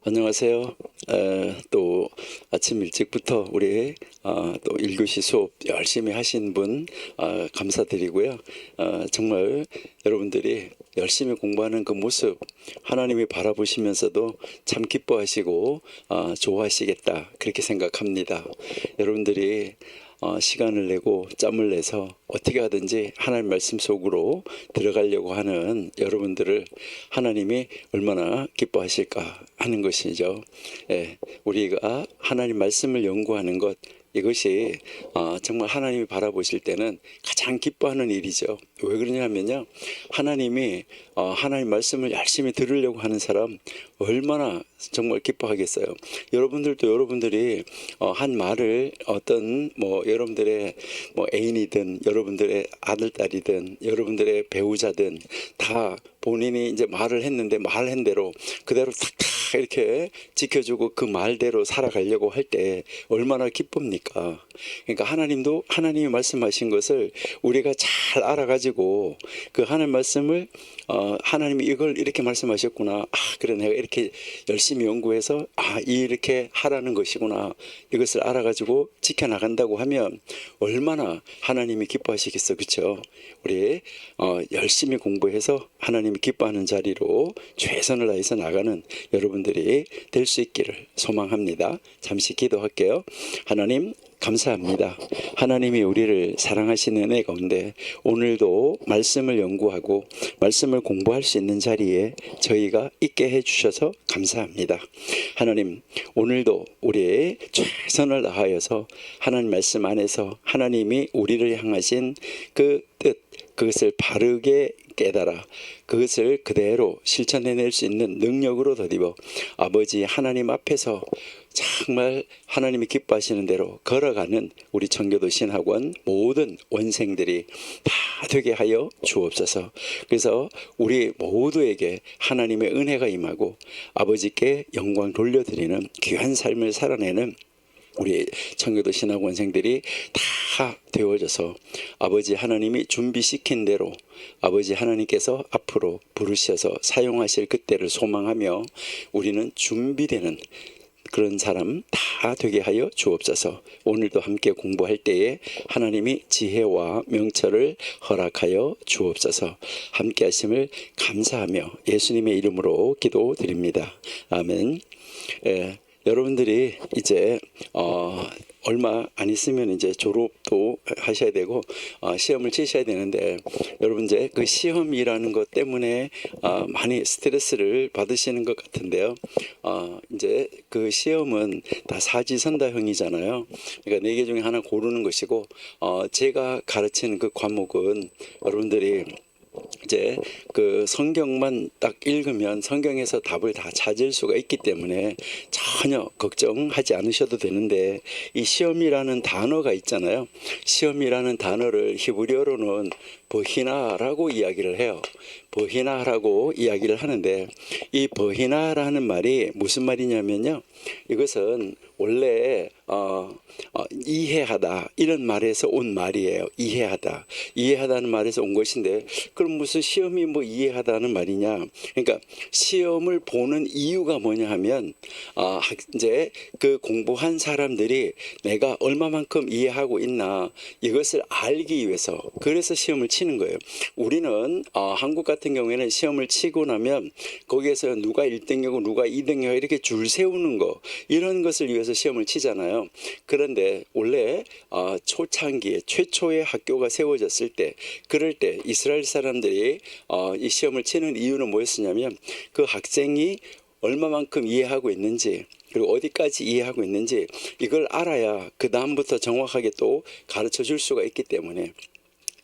안녕하세요. 또 아침 일찍부터 우리 또 1교시 수업 열심히 하신 분 감사드리고요. 정말 여러분들이 열심히 공부하는 그 모습 하나님이 바라보시면서도 참 기뻐하시고 좋아하시겠다 그렇게 생각합니다. 여러분들이 시간을 내고 짬을 내서 어떻게 하든지 하나님 말씀 속으로 들어가려고 하는 여러분들을 하나님이 얼마나 기뻐하실까 하는 것이죠. 우리가 하나님 말씀을 연구하는 것, 이것이 정말 하나님이 바라보실 때는 가장 기뻐하는 일이죠. 왜 그러냐면요, 하나님이 하나님 말씀을 열심히 들으려고 하는 사람 얼마나 정말 기뻐하겠어요. 여러분들도 여러분들이 한 말을 어떤 여러분들의 애인이든 여러분들의 아들 딸이든 여러분들의 배우자든 다 본인이 이제 말을 했는데 말한 대로 그대로 탁탁 이렇게 지켜주고 그 말대로 살아가려고 할 때 얼마나 기쁩니까? 그러니까 하나님도 하나님이 말씀하신 것을 우리가 잘 알아가지고 그 하나님 말씀을 하나님이 이걸 이렇게 말씀하셨구나. 그래 내가 이렇게 열심히 연구해서 이렇게 하라는 것이구나. 이것을 알아가지고 지켜나간다고 하면 얼마나 하나님이 기뻐하시겠어, 그렇죠? 우리 열심히 공부해서 하나님이 기뻐하는 자리로 최선을 다해서 나가는 여러분들이 될 수 있기를 소망합니다. 잠시 기도할게요. 하나님 감사합니다. 하나님이 우리를 사랑하시는 은혜 가운데 오늘도 말씀을 연구하고 말씀을 공부할 수 있는 자리에 저희가 있게 해주셔서 감사합니다. 하나님, 오늘도 우리의 최선을 다하여서 하나님 말씀 안에서 하나님이 우리를 향하신 그 뜻, 그것을 바르게 깨달아 그것을 그대로 실천해낼 수 있는 능력으로 더디어 아버지 하나님 앞에서 정말 하나님이 기뻐하시는 대로 걸어가는 우리 청교도 신학원 모든 원생들이 다 되게 하여 주옵소서. 그래서 우리 모두에게 하나님의 은혜가 임하고 아버지께 영광 돌려드리는 귀한 삶을 살아내는 우리 청교도 신학원생들이 다 되어져서 아버지 하나님이 준비시킨 대로 아버지 하나님께서 앞으로 부르셔서 사용하실 그때를 소망하며 우리는 준비되는 그런 사람 다 되게 하여 주옵소서. 오늘도 함께 공부할 때에 하나님이 지혜와 명철을 허락하여 주옵소서. 함께 하심을 감사하며 예수님의 이름으로 기도드립니다. 아멘. 여러분들이 이제 얼마 안 있으면 이제 졸업도 하셔야 되고 시험을 치셔야 되는데 여러분 이제 그 시험이라는 것 때문에 많이 스트레스를 받으시는 것 같은데요. 이제 그 시험은 다 사지선다형이잖아요. 그러니까 4개 중에 하나 고르는 것이고 제가 가르치는 그 과목은 여러분들이 이제 그 성경만 딱 읽으면 성경에서 답을 다 찾을 수가 있기 때문에 전혀 걱정하지 않으셔도 되는데 이 시험이라는 단어가 있잖아요. 시험이라는 단어를 히브리어로는 버히나라고 이야기를 해요. 버히나라고 이야기를 하는데 이 버히나라는 말이 무슨 말이냐면요. 이것은 원래 이해하다 이런 말에서 온 말이에요. 이해하다는 말에서 온 것인데 그럼 무슨 시험이 이해하다는 말이냐? 그러니까 시험을 보는 이유가 뭐냐 하면 이제 그 공부한 사람들이 내가 얼마만큼 이해하고 있나 이것을 알기 위해서 그래서 시험을 치는 거예요. 우리는 한국 같은 경우에는 시험을 치고 나면 거기에서 누가 1등이고 누가 2등이고 이렇게 줄 세우는 거 이런 것을 위해서 시험을 치잖아요. 그런데 원래 초창기에 최초의 학교가 세워졌을 때 그럴 때 이스라엘 사람들이 이 시험을 치는 이유는 뭐였냐면 그 학생이 얼마만큼 이해하고 있는지 그리고 어디까지 이해하고 있는지 이걸 알아야 그 다음부터 정확하게 또 가르쳐 줄 수가 있기 때문에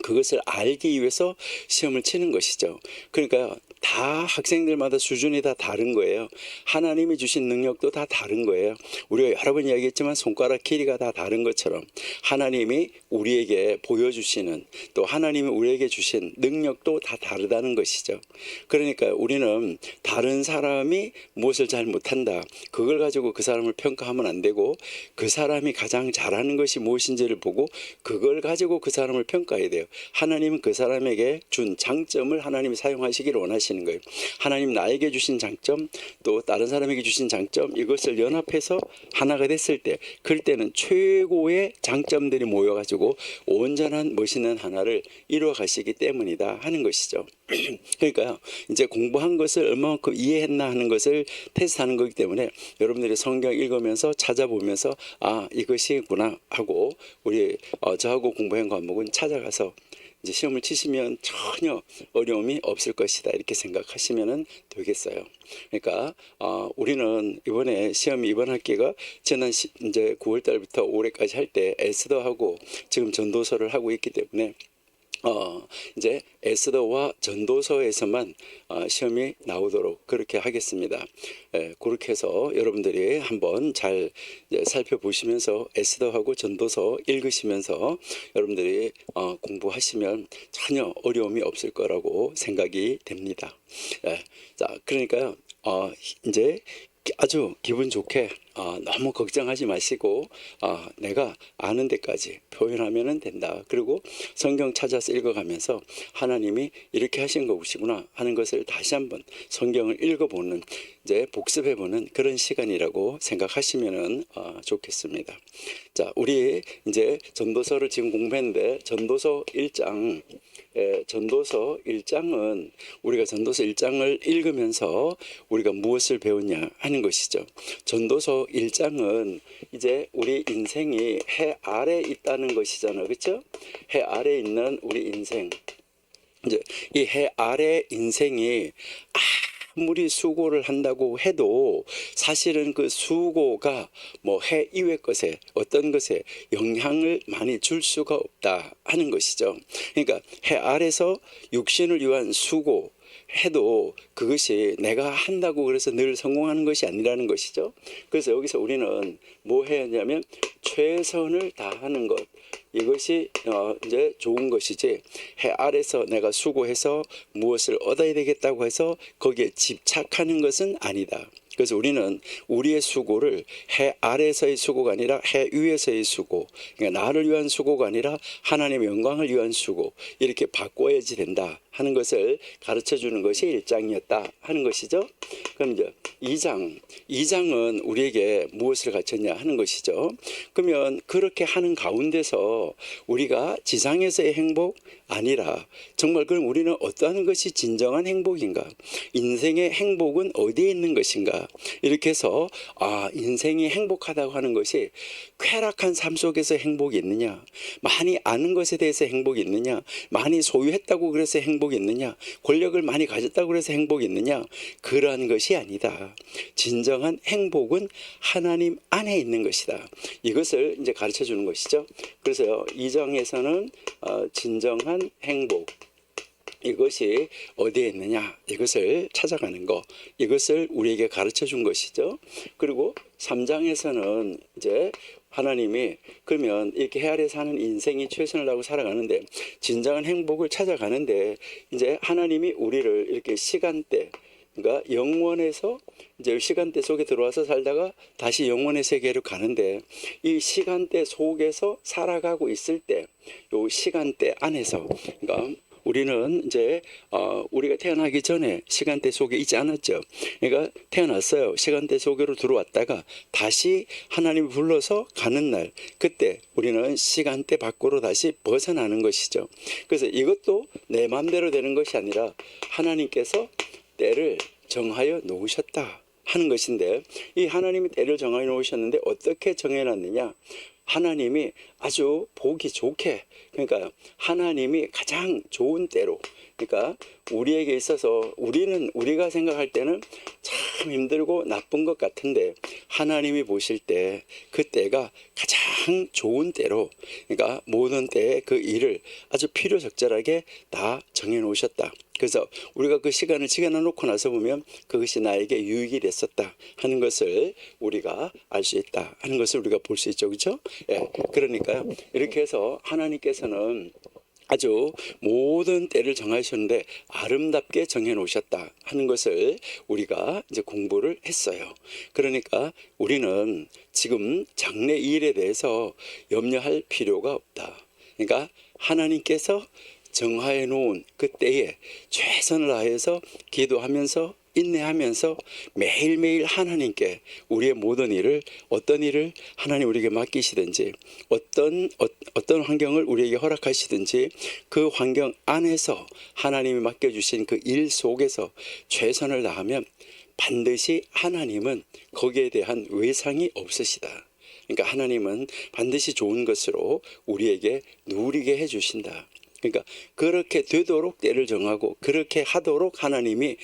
그것을 알기 위해서 시험을 치는 것이죠. 그러니까 다 학생들마다 수준이 다 다른 거예요. 하나님이 주신 능력도 다 다른 거예요. 우리가 여러 번 이야기했지만 손가락 길이가 다 다른 것처럼 하나님이 우리에게 보여주시는 또 하나님이 우리에게 주신 능력도 다 다르다는 것이죠. 그러니까 우리는 다른 사람이 무엇을 잘 못한다 그걸 가지고 그 사람을 평가하면 안 되고 그 사람이 가장 잘하는 것이 무엇인지를 보고 그걸 가지고 그 사람을 평가해야 돼요. 하나님은 그 사람에게 준 장점을 하나님이 사용하시기를 원하시는 하시는 거예요. 하나님 나에게 주신 장점, 또 다른 사람에게 주신 장점, 이것을 연합해서 하나가 됐을 때, 그럴 때는 최고의 장점들이 모여가지고 온전한 멋있는 하나를 이루어 가시기 때문이다 하는 것이죠. 그러니까 이제 공부한 것을 얼마만큼 이해했나 하는 것을 테스트하는 거기 때문에 여러분들이 성경 읽으면서 찾아보면서 아, 이것이구나 하고 우리 저하고 공부한 과목은 찾아가서 이제 시험을 치시면 전혀 어려움이 없을 것이다 이렇게 생각하시면 되겠어요. 그러니까 우리는 이번에 시험 이번 학기가 지난 이제 9월 달부터 올해까지 할 때 에스더하고 지금 전도서를 하고 있기 때문에 이제 에스더와 전도서에서만 시험이 나오도록 그렇게 하겠습니다. 그렇게 해서 여러분들이 한번 잘 살펴보시면서 에스더하고 전도서 읽으시면서 여러분들이 공부하시면 전혀 어려움이 없을 거라고 생각이 됩니다. 자, 그러니까 이제 아주 기분 좋게 너무 걱정하지 마시고 내가 아는 데까지 표현하면 된다. 그리고 성경 찾아서 읽어가면서 하나님이 이렇게 하신 것이구나 하는 것을 다시 한번 성경을 읽어보는 이제 복습해보는 그런 시간이라고 생각하시면 좋겠습니다. 자, 우리 이제 전도서를 지금 공부했는데 전도서 1장 전도서 1장은 우리가 전도서 1장을 읽으면서 우리가 무엇을 배웠냐 하는 것이죠. 전도서 1장은 이제 우리 인생이 해 아래 있다는 것이잖아요. 그렇죠? 해 아래 있는 우리 인생. 이제 이 해 아래 인생이 아무리 수고를 한다고 해도 사실은 그 수고가 뭐 해 이외 것에 어떤 것에 영향을 많이 줄 수가 없다 하는 것이죠. 그러니까 해 아래서 육신을 위한 수고 해도 그것이 내가 한다고 그래서 늘 성공하는 것이 아니라는 것이죠. 그래서 여기서 우리는 뭐 해야 하냐면 최선을 다하는 것, 이것이 이제 좋은 것이지 해 아래서 내가 수고해서 무엇을 얻어야 되겠다고 해서 거기에 집착하는 것은 아니다. 그래서 우리는 우리의 수고를 해 아래서의 수고가 아니라 해 위에서의 수고, 그러니까 나를 위한 수고가 아니라 하나님의 영광을 위한 수고, 이렇게 바꿔야지 된다 하는 것을 가르쳐 주는 것이 1장이었다 하는 것이죠. 그럼 이제 2장은 우리에게 무엇을 가르쳤냐 하는 것이죠. 그러면 그렇게 하는 가운데서 우리가 지상에서의 행복 아니라 정말 그럼 우리는 어떠한 것이 진정한 행복인가? 인생의 행복은 어디에 있는 것인가? 이렇게 해서 인생이 행복하다고 하는 것이 쾌락한 삶 속에서 행복이 있느냐? 많이 아는 것에 대해서 행복이 있느냐? 많이 소유했다고 그래서 행복이 있느냐? 권력을 많이 가졌다고 그래서 행복이 있느냐? 그러한 것이 아니다. 진정한 행복은 하나님 안에 있는 것이다. 이것을 이제 가르쳐 주는 것이죠. 그래서 2장에서는 진정한 행복, 이것이 어디에 있느냐, 이것을 찾아가는 것, 이것을 우리에게 가르쳐 준 것이죠. 그리고 3장에서는 이제 하나님이 그러면 이렇게 해 아래 사는 인생이 최선을 다하고 살아가는데 진정한 행복을 찾아가는데 이제 하나님이 우리를 이렇게 시간대, 그러니까 영원에서 이제 시간대 속에 들어와서 살다가 다시 영원의 세계로 가는데 이 시간대 속에서 살아가고 있을 때 이 시간대 안에서, 그러니까 우리는 이제 우리가 태어나기 전에 시간대 속에 있지 않았죠. 그러니까 태어났어요. 시간대 속으로 들어왔다가 다시 하나님이 불러서 가는 날, 그때 우리는 시간대 밖으로 다시 벗어나는 것이죠. 그래서 이것도 내 마음대로 되는 것이 아니라 하나님께서 때를 정하여 놓으셨다 하는 것인데, 이 하나님이 때를 정하여 놓으셨는데 어떻게 정해놨느냐? 하나님이 아주 보기 좋게, 그러니까 하나님이 가장 좋은 때로, 그러니까 우리에게 있어서 우리가 생각할 때는 참 힘들고 나쁜 것 같은데 하나님이 보실 때 그 때가 가장 좋은 때로, 그러니까 모든 때에 그 일을 아주 필요적절하게 다 정해 놓으셨다. 그래서 우리가 그 시간을 지켜놔 놓고 나서 보면 그것이 나에게 유익이 됐었다 하는 것을 우리가 알 수 있다 하는 것을 우리가 볼 수 있죠. 그렇죠? 예. 그러니까요. 이렇게 해서 하나님께서는 아주 모든 때를 정하셨는데 아름답게 정해 놓으셨다 하는 것을 우리가 이제 공부를 했어요. 그러니까 우리는 지금 장래 일에 대해서 염려할 필요가 없다. 그러니까 하나님께서 정하여 놓은 그 때에 최선을 다해서 기도하면서 인내하면서 매일매일 하나님께 우리의 모든 일을, 어떤 일을 하나님 우리에게 맡기시든지 어떤 환경을 우리에게 허락하시든지 그 환경 안에서 하나님이 맡겨주신 그 일 속에서 최선을 다하면 반드시 하나님은 거기에 대한 외상이 없으시다. 그러니까 하나님은 반드시 좋은 것으로 우리에게 누리게 해주신다. 그러니까 그렇게 되도록 때를 정하고 그렇게 하도록 하나님이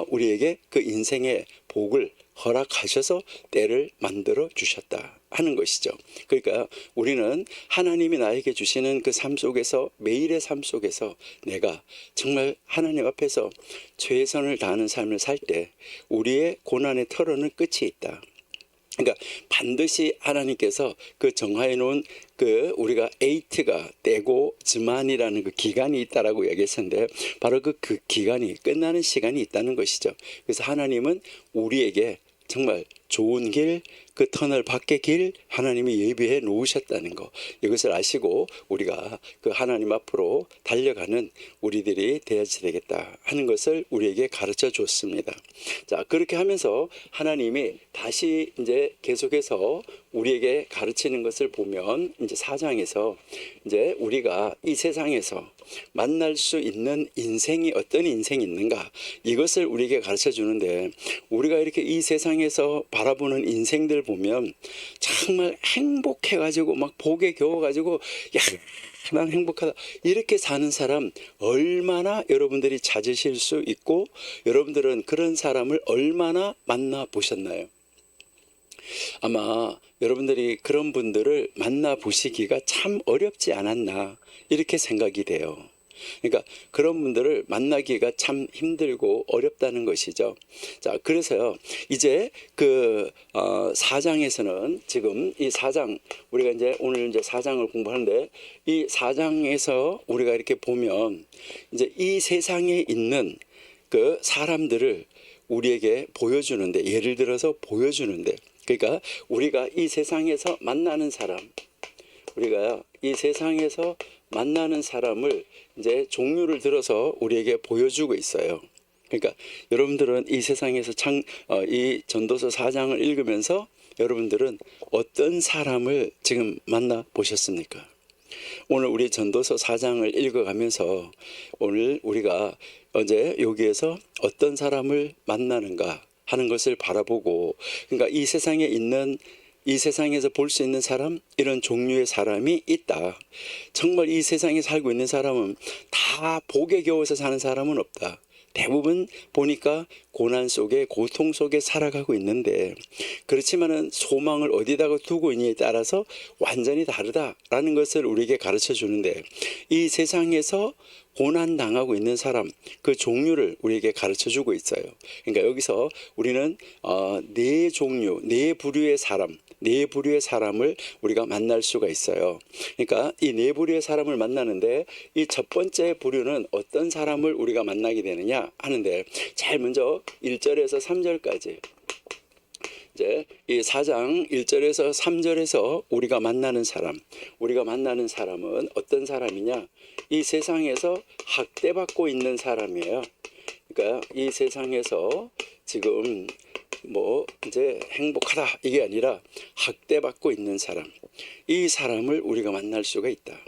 우리에게 그 인생의 복을 허락하셔서 때를 만들어 주셨다 하는 것이죠. 그러니까 우리는 하나님이 나에게 주시는 그 삶 속에서, 매일의 삶 속에서 내가 정말 하나님 앞에서 최선을 다하는 삶을 살 때 우리의 고난의 털어는 끝이 있다. 그러니까 반드시 하나님께서 그 정하여 놓은 그 우리가 에이트가 때고 즈만이라는 그 기간이 있다라고 얘기했었는데 바로 그 기간이 끝나는 시간이 있다는 것이죠. 그래서 하나님은 우리에게 정말 좋은 길, 그 터널 밖의 길 하나님이 예비해 놓으셨다는 거, 이것을 아시고 우리가 그 하나님 앞으로 달려가는 우리들이 되어야 되겠다 하는 것을 우리에게 가르쳐 줬습니다. 자, 그렇게 하면서 하나님이 다시 이제 계속해서 우리에게 가르치는 것을 보면 이제 4장에서 이제 우리가 이 세상에서 만날 수 있는 인생이 어떤 인생이 있는가, 이것을 우리에게 가르쳐 주는데, 우리가 이렇게 이 세상에서 바라보는 인생들 보면 정말 행복해가지고 막 복에 겨워가지고 야, 난 행복하다 이렇게 사는 사람 얼마나 여러분들이 찾으실 수 있고, 여러분들은 그런 사람을 얼마나 만나 보셨나요? 아마 여러분들이 그런 분들을 만나 보시기가 참 어렵지 않았나 이렇게 생각이 돼요. 그러니까 그런 분들을 만나기가 참 힘들고 어렵다는 것이죠. 자, 그래서요 이제 그 4장에서는 지금 이 4장, 우리가 이제 오늘 이제 4장을 공부하는데, 이 4장에서 우리가 이렇게 보면 이제 이 세상에 있는 그 사람들을 우리에게 보여주는데, 예를 들어서 보여주는데, 그러니까 우리가 이 세상에서 만나는 사람, 우리가 이 세상에서 만나는 사람을 이제 종류를 들어서 우리에게 보여주고 있어요. 그러니까 여러분들은 이 세상에서 이 전도서 4장을 읽으면서 여러분들은 어떤 사람을 지금 만나 보셨습니까? 오늘 우리 전도서 4장을 읽어가면서 오늘 우리가 어제 여기에서 어떤 사람을 만나는가 하는 것을 바라보고, 그러니까 이 세상에 있는, 이 세상에서 볼 수 있는 사람, 이런 종류의 사람이 있다. 정말 이 세상에 살고 있는 사람은 다 복에 겨워서 사는 사람은 없다. 대부분 보니까 고난 속에, 고통 속에 살아가고 있는데, 그렇지만은 소망을 어디다가 두고 있느냐에 따라서 완전히 다르다라는 것을 우리에게 가르쳐 주는데, 이 세상에서 고난 당하고 있는 사람, 그 종류를 우리에게 가르쳐 주고 있어요. 그러니까 여기서 우리는 네 종류, 네 부류의 사람, 네 부류의 사람을 우리가 만날 수가 있어요. 그러니까 이 네 부류의 사람을 만나는데, 이 첫 번째 부류는 어떤 사람을 우리가 만나게 되느냐 하는데, 제일 먼저 1절에서 3절까지 이제 이 4장 1절에서 3절에서 우리가 만나는 사람은 어떤 사람이냐? 이 세상에서 학대받고 있는 사람이에요. 그러니까 이 세상에서 지금 뭐 이제 행복하다 이게 아니라 학대받고 있는 사람, 이 사람을 우리가 만날 수가 있다.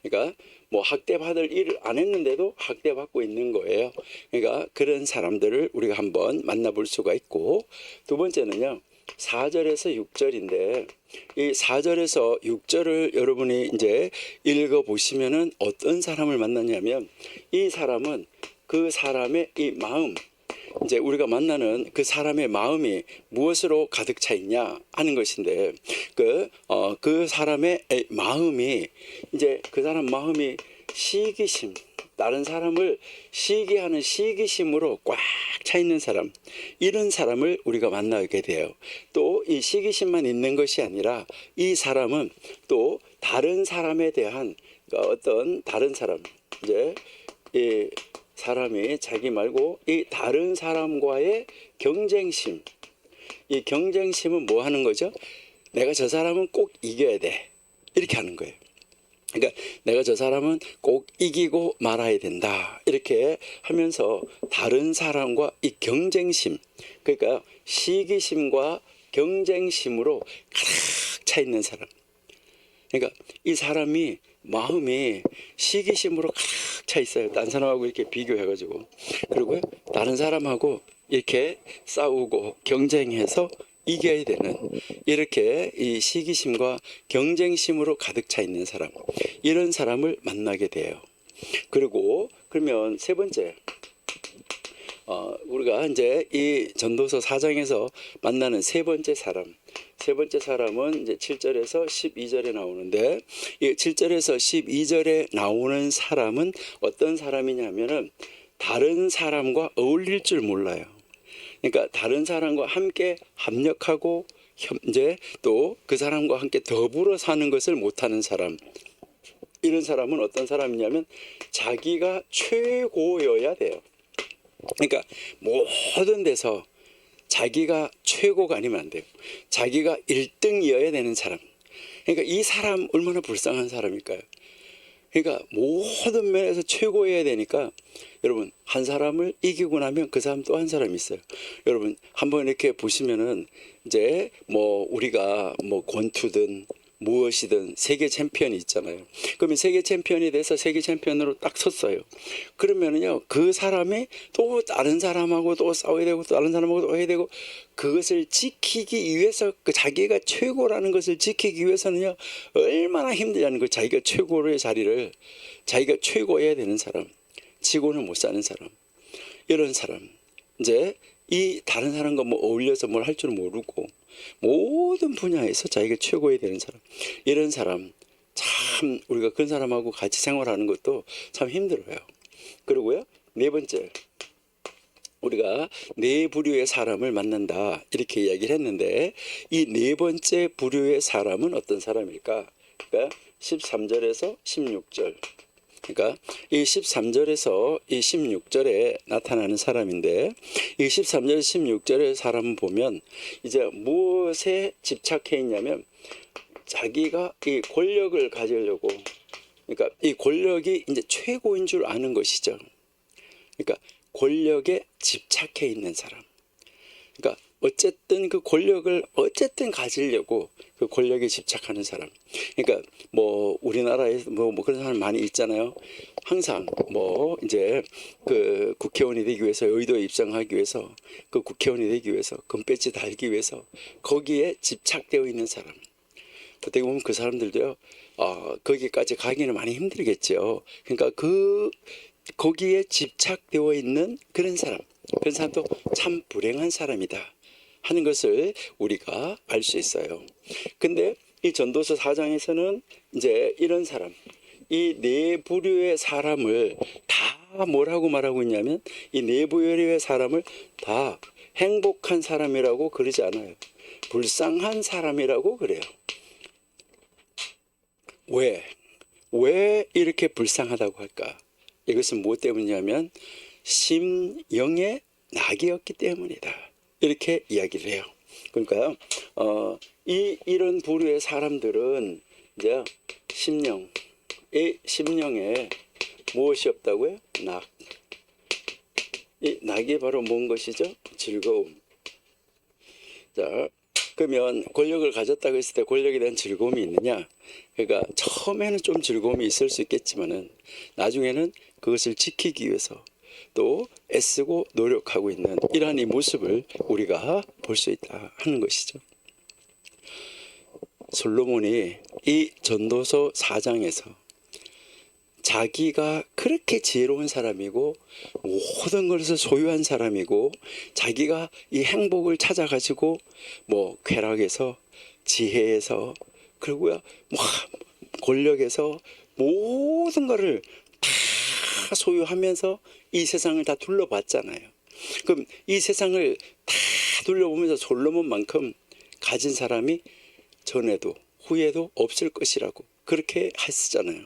그러니까 뭐 학대받을 일을 안 했는데도 학대받고 있는 거예요. 그러니까 그런 사람들을 우리가 한번 만나볼 수가 있고, 두 번째는요 4절에서 6절인데, 이 4절에서 6절을 여러분이 이제 읽어보시면은 어떤 사람을 만나냐면, 이 사람은 그 사람의 이 마음, 이제 우리가 만나는 그 사람의 마음이 무엇으로 가득 차 있냐 하는 것인데, 그 사람의 마음이, 이제 그 사람 마음이 시기심, 다른 사람을 시기하는 시기심으로 꽉 차 있는 사람, 이런 사람을 우리가 만나게 돼요. 또 이 시기심만 있는 것이 아니라 이 사람은 또 다른 사람에 대한 어떤 다른 사람, 이제 이 사람이 자기 말고 이 다른 사람과의 경쟁심, 이 경쟁심은 뭐 하는 거죠? 내가 저 사람은 꼭 이겨야 돼, 이렇게 하는 거예요. 그러니까 내가 저 사람은 꼭 이기고 말아야 된다 이렇게 하면서 다른 사람과 이 경쟁심, 그러니까 시기심과 경쟁심으로 가득 차 있는 사람, 그러니까 이 사람이 마음이 시기심으로 가득 차 있어요. 다른 사람하고 이렇게 비교해가지고, 그리고 다른 사람하고 이렇게 싸우고 경쟁해서 이겨야 되는, 이렇게 이 시기심과 경쟁심으로 가득 차 있는 사람, 이런 사람을 만나게 돼요. 그리고 그러면 세 번째, 우리가 이제 이 전도서 4장에서 만나는 세 번째 사람은 이제 7절에서 12절에 나오는데, 이 7절에서 12절에 나오는 사람은 어떤 사람이냐면은 다른 사람과 어울릴 줄 몰라요. 그러니까 다른 사람과 함께 협력하고 이제 또 그 사람과 함께 더불어 사는 것을 못하는 사람, 이런 사람은 어떤 사람이냐면 자기가 최고여야 돼요. 그러니까 모든 데서 자기가 최고가 아니면 안 돼요. 자기가 1등이어야 되는 사람. 그러니까 이 사람 얼마나 불쌍한 사람일까요? 그러니까 모든 면에서 최고여야 되니까, 여러분 한 사람을 이기고 나면 그 사람 또 한 사람이 있어요. 여러분 한번 이렇게 보시면은 이제 뭐 우리가 뭐 권투든 무엇이든 세계 챔피언이 있잖아요. 그러면 세계 챔피언이 돼서 세계 챔피언으로 딱 섰어요. 그러면은요 그 사람이 또 다른 사람하고 또 싸워야 되고 또 다른 사람하고 또 해야 되고, 그것을 지키기 위해서, 그 자기가 최고라는 것을 지키기 위해서는요 얼마나 힘들냐는 거. 자기가 최고의 자리를, 자기가 최고여야 되는 사람, 지고는 못 사는 사람, 이런 사람, 이제 이 다른 사람과 뭐 어울려서 뭘 할 줄 모르고 모든 분야에서 자기가 최고여야 되는 사람, 이런 사람 참 우리가 그런 사람하고 같이 생활하는 것도 참 힘들어요. 그리고요 네 번째, 우리가 네 부류의 사람을 만난다 이렇게 이야기를 했는데, 이 네 번째 부류의 사람은 어떤 사람일까? 그러니까 13절에서 16절, 그러니까 이 13절에서 이 16절에 나타나는 사람인데, 이 13절 16절의 사람을 보면 이제 무엇에 집착해 있냐면 자기가 이 권력을 가지려고, 그러니까 이 권력이 이제 최고인 줄 아는 것이죠. 그러니까 권력에 집착해 있는 사람, 그러니까 어쨌든 그 권력을 어쨌든 가지려고 그 권력에 집착하는 사람. 그러니까 뭐 우리나라에서 뭐 그런 사람 많이 있잖아요. 항상 뭐 이제 그 국회의원이 되기 위해서, 여의도에 입성하기 위해서, 그 국회의원이 되기 위해서, 금배지 달기 위해서 거기에 집착되어 있는 사람. 어떻게 보면 그 사람들도요 거기까지 가기는 많이 힘들겠죠. 그러니까 거기에 집착되어 있는 그런 사람도 참 불행한 사람이다 하는 것을 우리가 알 수 있어요. 근데 이 전도서 4장에서는 이제 이런 사람, 이 네 부류의 사람을 다 뭐라고 말하고 있냐면, 이 네 부류의 사람을 다 행복한 사람이라고 그러지 않아요. 불쌍한 사람이라고 그래요. 왜 이렇게 불쌍하다고 할까? 이것은 무엇 때문이냐면 심령의 낙이었기 때문이다, 이렇게 이야기를 해요. 그러니까 이런 부류의 사람들은 이제 심령에 무엇이 없다고요? 낙. 이 낙이 바로 뭔 것이죠? 즐거움. 자, 그러면 권력을 가졌다고 했을 때 권력에 대한 즐거움이 있느냐? 그러니까 처음에는 좀 즐거움이 있을 수 있겠지만은 나중에는 그것을 지키기 위해서 또 애쓰고 노력하고 있는 이러한 이 모습을 우리가 볼 수 있다 하는 것이죠. 솔로몬이 이 전도서 4장에서 자기가 그렇게 지혜로운 사람이고 모든 것을 소유한 사람이고, 자기가 이 행복을 찾아가지고 뭐 쾌락에서, 지혜에서, 그리고요 뭐 권력에서 모든 것을 다 소유하면서 이 세상을 다 둘러봤잖아요. 그럼 이 세상을 다 둘러보면서 솔로몬만큼 가진 사람이 전에도 후에도 없을 것이라고 그렇게 했었잖아요.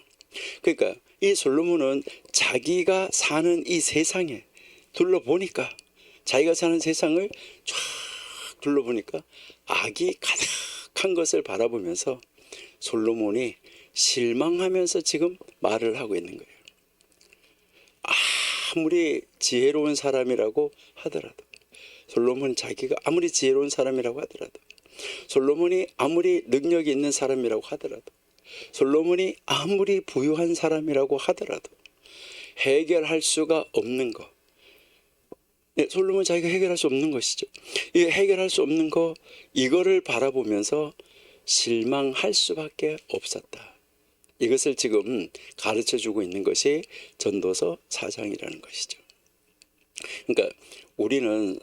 그러니까 이 솔로몬은 자기가 사는 이 세상에 둘러보니까, 자기가 사는 세상을 쫙 둘러보니까 악이 가득한 것을 바라보면서 솔로몬이 실망하면서 지금 말을 하고 있는 거예요. 아무리 지혜로운 사람이라고 하더라도, 솔로몬 자기가 아무리 지혜로운 사람이라고 하더라도, 솔로몬이 아무리 능력이 있는 사람이라고 하더라도, 솔로몬이 아무리 부유한 사람이라고 하더라도 해결할 수가 없는 거, 솔로몬 자기가 해결할 수 없는 것이죠. 이 해결할 수 없는 거, 이거를 바라보면서 실망할 수밖에 없었다. 이것을 지금 가르쳐주고 있는 것이 전도서 4장이라는 것이죠. 그러니까 우리는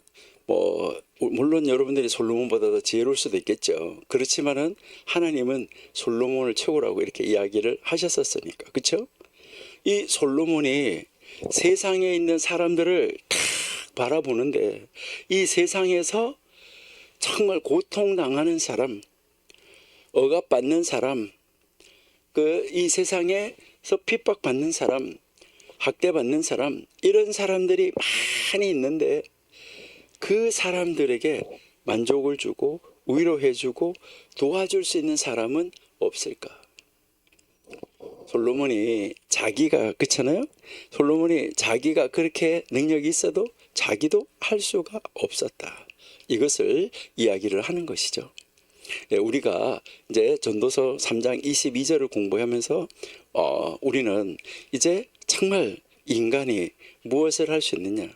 물론 여러분들이 솔로몬보다 더 지혜로울 수도 있겠죠. 그렇지만은 하나님은 솔로몬을 최고라고 이렇게 이야기를 하셨었으니까, 그렇죠? 이 솔로몬이 세상에 있는 사람들을 다 바라보는데, 이 세상에서 정말 고통당하는 사람, 억압받는 사람, 이 세상에서 핍박받는 사람, 학대받는 사람, 이런 사람들이 많이 있는데 그 사람들에게 만족을 주고 위로해주고 도와줄 수 있는 사람은 없을까? 솔로몬이 자기가, 그렇잖아요? 솔로몬이 자기가 그렇게 능력이 있어도 자기도 할 수가 없었다. 이것을 이야기를 하는 것이죠. 우리가 이제 전도서 3장 22절을 공부하면서 우리는 이제 정말 인간이 무엇을 할 수 있느냐,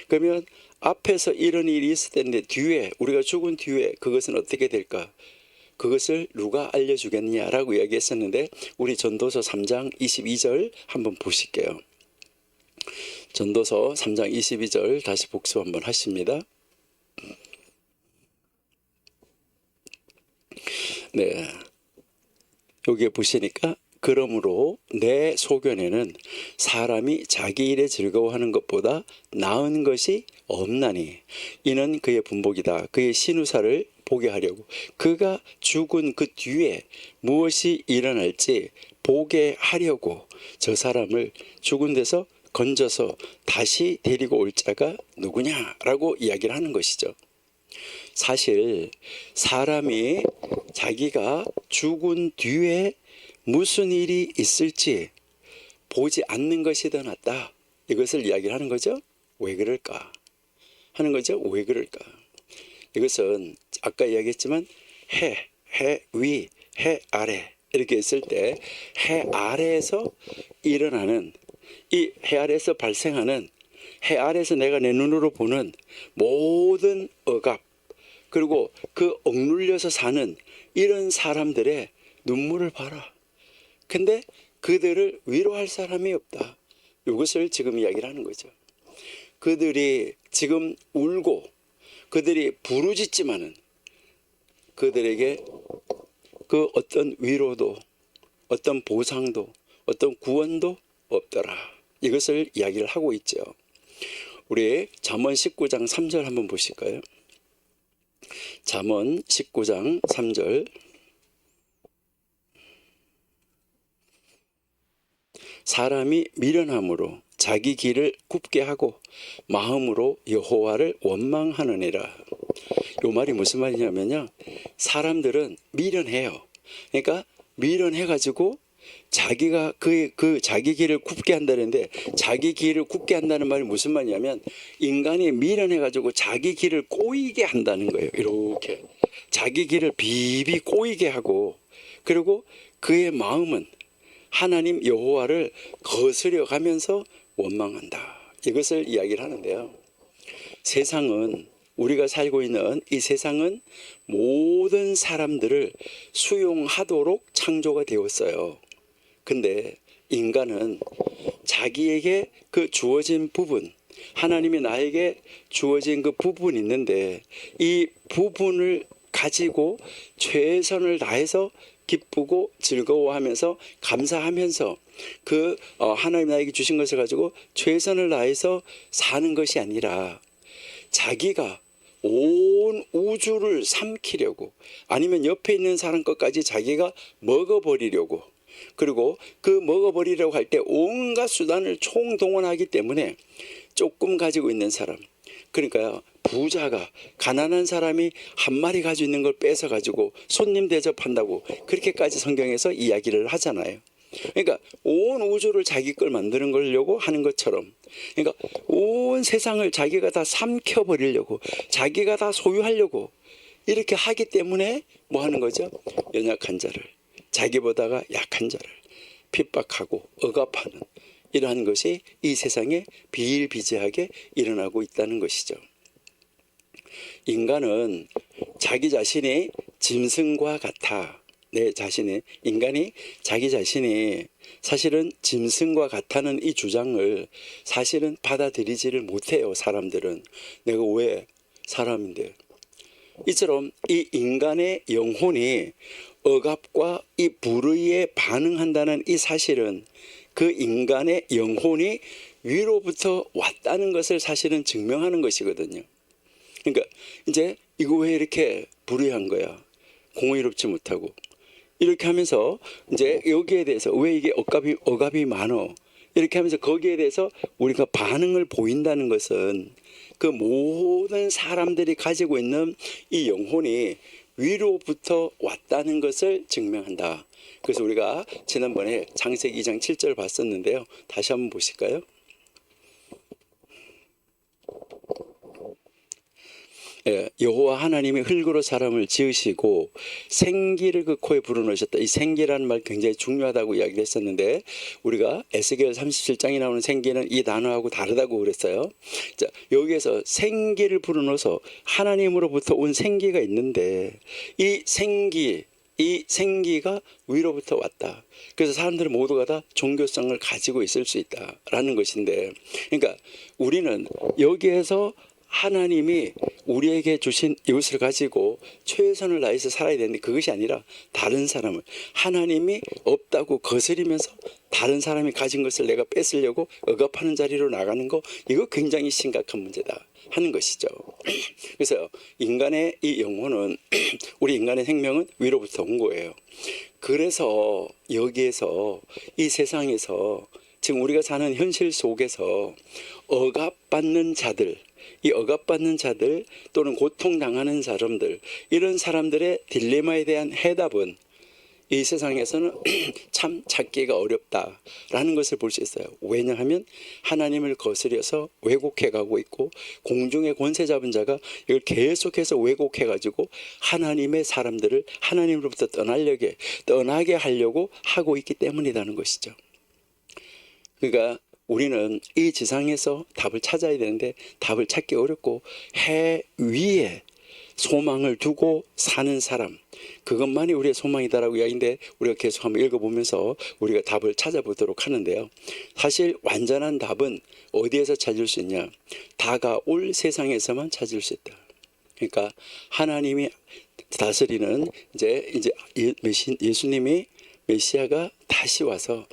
그러면 앞에서 이런 일이 있을 텐데 뒤에, 우리가 죽은 뒤에 그것은 어떻게 될까, 그것을 누가 알려주겠냐라고 이야기했었는데, 우리 전도서 3장 22절 한번 보실게요. 전도서 3장 22절 다시 복습 한번 하십니다. 네, 여기에 보시니까, 그러므로 내 소견에는 사람이 자기 일에 즐거워하는 것보다 나은 것이 없나니 이는 그의 분복이다. 그의 신우사를 보게 하려고 그가 죽은 그 뒤에 무엇이 일어날지 보게 하려고 저 사람을 죽은 데서 건져서 다시 데리고 올 자가 누구냐라고 이야기를 하는 것이죠. 사실 사람이 자기가 죽은 뒤에 무슨 일이 있을지 보지 않는 것이 더 낫다. 이것을 이야기를 하는 거죠. 왜 그럴까 하는 거죠. 왜 그럴까? 이것은 아까 이야기했지만 해 위, 해 아래 이렇게 했을 때 해 아래에서 일어나는, 이 해 아래에서 발생하는, 해 아래에서 내가 내 눈으로 보는 모든 억압, 그리고 그 억눌려서 사는 이런 사람들의 눈물을 봐라. 근데 그들을 위로할 사람이 없다. 이것을 지금 이야기를 하는 거죠. 그들이 지금 울고 그들이 부르짖지만은 그들에게 그 어떤 위로도, 어떤 보상도, 어떤 구원도 없더라. 이것을 이야기를 하고 있죠. 우리 잠언 19장 3절 한번 보실까요? 잠언 19장 3절. 사람이 미련함으로 자기 길을 굽게 하고 마음으로 여호와를 원망하느니라. 이 말이 무슨 말이냐면요, 사람들은 미련해요. 그러니까 미련해가지고 자기가 그 자기 길을 굽게 한다는데, 자기 길을 굽게 한다는 말이 무슨 말이냐면 인간이 미련해가지고 자기 길을 꼬이게 한다는 거예요. 이렇게 자기 길을 비비 꼬이게 하고, 그리고 그의 마음은 하나님 여호와를 거스려 가면서 원망한다. 이것을 이야기를 하는데요. 세상은, 우리가 살고 있는 이 세상은 모든 사람들을 수용하도록 창조가 되었어요. 근데 인간은 자기에게 그 주어진 부분, 하나님이 나에게 주어진 그 부분이 있는데 이 부분을 가지고 최선을 다해서 기쁘고 즐거워하면서 감사하면서 하나님 나에게 주신 것을 가지고 최선을 다해서 사는 것이 아니라 자기가 온 우주를 삼키려고, 아니면 옆에 있는 사람 것까지 자기가 먹어버리려고, 그리고 그 먹어버리려고 할 때 온갖 수단을 총동원하기 때문에 조금 가지고 있는 사람, 그러니까 부자가 가난한 사람이 한 마리 가지고 있는 걸 뺏어 가지고 손님 대접한다고 그렇게까지 성경에서 이야기를 하잖아요. 그러니까 온 우주를 자기 걸 만드는 거려고 하는 것처럼, 그러니까 온 세상을 자기가 다 삼켜 버리려고, 자기가 다 소유하려고 이렇게 하기 때문에 뭐 하는 거죠? 연약한 자를, 자기보다가 약한 자를 핍박하고 억압하는 이러한 것이 이 세상에 비일비재하게 일어나고 있다는 것이죠. 인간은 자기 자신이 짐승과 같아. 내 자신이, 인간이 자기 자신이 사실은 짐승과 같다는 이 주장을 사실은 받아들이지를 못해요. 사람들은. 내가 왜 사람인데. 이처럼 이 인간의 영혼이 억압과 이 불의에 반응한다는 이 사실은 그 인간의 영혼이 위로부터 왔다는 것을 사실은 증명하는 것이거든요. 그러니까 이제 이거 왜 이렇게 불의한 거야? 공의롭지 못하고. 이렇게 하면서 이제 여기에 대해서 왜 이게 억압이 많어? 이렇게 하면서 거기에 대해서 우리가 반응을 보인다는 것은 그 모든 사람들이 가지고 있는 이 영혼이 위로부터 왔다는 것을 증명한다. 그래서 우리가 지난번에 창세기 2장 7절 봤었는데요. 다시 한번 보실까요? 예, 여호와 하나님이 흙으로 사람을 지으시고 생기를 그 코에 불어넣으셨다. 이 생기라는 말 굉장히 중요하다고 이야기를 했었는데 우리가 에스겔 37장에 나오는 생기는 이 단어하고 다르다고 그랬어요. 자, 여기에서 생기를 불어넣어서 하나님으로부터 온 생기가 있는데 이 생기가 위로부터 왔다. 그래서 사람들은 모두가 다 종교성을 가지고 있을 수 있다라는 것인데, 그러니까 우리는 여기에서 하나님이 우리에게 주신 이것을 가지고 최선을 다해서 살아야 되는데 그것이 아니라 다른 사람을 하나님이 없다고 거스리면서 다른 사람이 가진 것을 내가 뺏으려고 억압하는 자리로 나가는 거, 이거 굉장히 심각한 문제다 하는 것이죠. 그래서 인간의 이 영혼은 우리 인간의 생명은 위로부터 온 거예요. 그래서 여기에서 이 세상에서 지금 우리가 사는 현실 속에서 억압받는 자들, 이 억압받는 자들 또는 고통당하는 사람들, 이런 사람들의 딜레마에 대한 해답은 이 세상에서는 참 찾기가 어렵다라는 것을 볼 수 있어요. 왜냐하면 하나님을 거스려서 왜곡해 가고 있고 공중의 권세 잡은 자가 이걸 계속해서 왜곡해 가지고 하나님의 사람들을 하나님으로부터 떠나게 하려고 하고 있기 때문이라는 것이죠. 그러니까 우리는 이 지상에서 답을 찾아야 되는데 답을 찾기 어렵고 해 위에 소망을 두고 사는 사람, 그것만이 우리의 소망이다라고 이야기인데 우리가 계속 한번 읽어보면서 우리가 답을 찾아보도록 하는데요. 사실 완전한 답은 어디에서 찾을 수 있냐? 다가올 세상에서만 찾을 수 있다. 그러니까 하나님이 다스리는 이제 예수님이 메시아가 다시 와서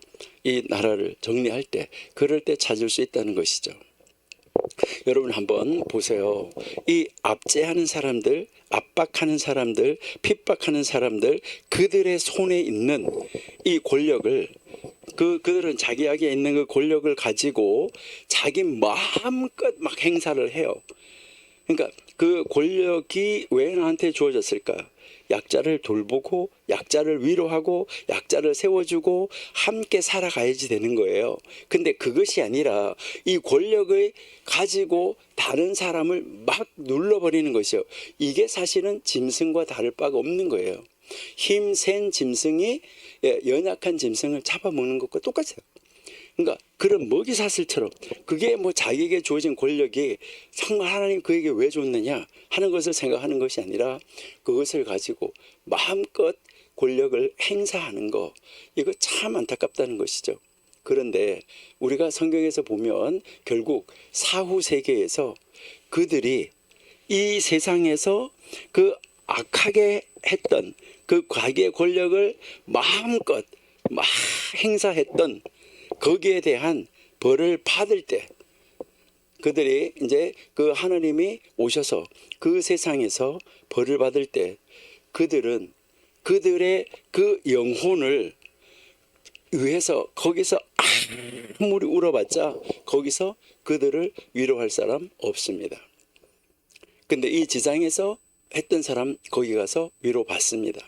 이 나라를 정리할 때, 그럴 때 찾을 수 있다는 것이죠. 여러분 한번 보세요. 이 압제하는 사람들, 압박하는 사람들, 핍박하는 사람들, 그들의 손에 있는 이 권력을, 그들은 자기에게 있는 그 권력을 가지고 자기 마음껏 막 행사를 해요. 그러니까 그 권력이 왜 나한테 주어졌을까? 약자를 돌보고 약자를 위로하고 약자를 세워주고 함께 살아가야지 되는 거예요. 근데 그것이 아니라 이 권력을 가지고 다른 사람을 막 눌러버리는 것이요. 이게 사실은 짐승과 다를 바가 없는 거예요. 힘센 짐승이 연약한 짐승을 잡아먹는 것과 똑같아요. 그러니까 그런 먹이사슬처럼 그게 뭐 자기에게 주어진 권력이 정말 하나님 그에게 왜 줬느냐 하는 것을 생각하는 것이 아니라 그것을 가지고 마음껏 권력을 행사하는 거, 이거 참 안타깝다는 것이죠. 그런데 우리가 성경에서 보면 결국 사후 세계에서 그들이 이 세상에서 그 악하게 했던 그 과거의 권력을 마음껏 막 행사했던 거기에 대한 벌을 받을 때, 그들이 이제 그 하나님이 오셔서 그 세상에서 벌을 받을 때 그들은 그들의 그 영혼을 위해서 거기서 아무리 울어봤자 거기서 그들을 위로할 사람 없습니다. 근데 이 지상에서 했던 사람 거기 가서 위로받습니다.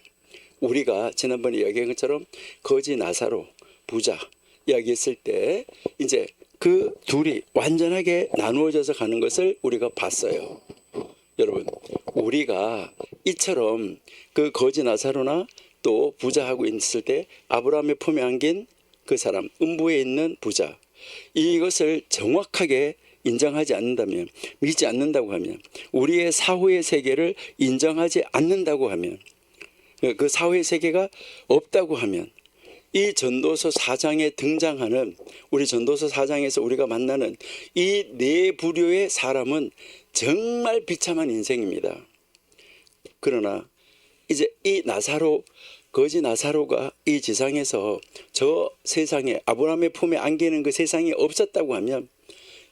우리가 지난번에 이야기한 것처럼 거지 나사로 부자 이야기했을 때 이제 그 둘이 완전하게 나누어져서 가는 것을 우리가 봤어요. 여러분, 우리가 이처럼 그 거지 나사로나 또 부자하고 있을 때 아브라함의 품에 안긴 그 사람, 음부에 있는 부자, 이것을 정확하게 인정하지 않는다면, 믿지 않는다고 하면, 우리의 사후의 세계를 인정하지 않는다고 하면, 그 사후의 세계가 없다고 하면, 이 전도서 4장에 등장하는, 우리 전도서 4장에서 우리가 만나는 이 네 부류의 사람은 정말 비참한 인생입니다. 그러나 이제 이 나사로, 거지 나사로가 이 지상에서 저 세상에 아브라함의 품에 안기는 그 세상이 없었다고 하면,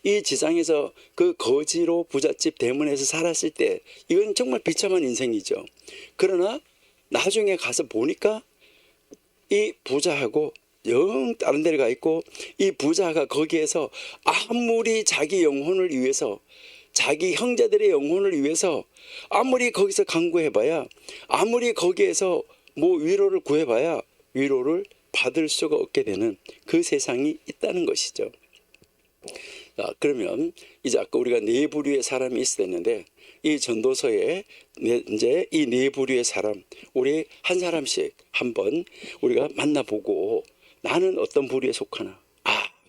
이 지상에서 그 거지로 부잣집 대문에서 살았을 때 이건 정말 비참한 인생이죠. 그러나 나중에 가서 보니까 이 부자하고 영 다른 데를 가 있고, 이 부자가 거기에서 아무리 자기 영혼을 위해서, 자기 형제들의 영혼을 위해서 아무리 거기서 간구해봐야, 아무리 거기에서 뭐 위로를 구해봐야 위로를 받을 수가 없게 되는 그 세상이 있다는 것이죠. 자, 그러면 이제 아까 우리가 네 부류의 사람이 있었는데, 이 전도서에 이제 이 네 부류의 사람, 우리 한 사람씩 한번 우리가 만나보고, 나는 어떤 부류에 속하나?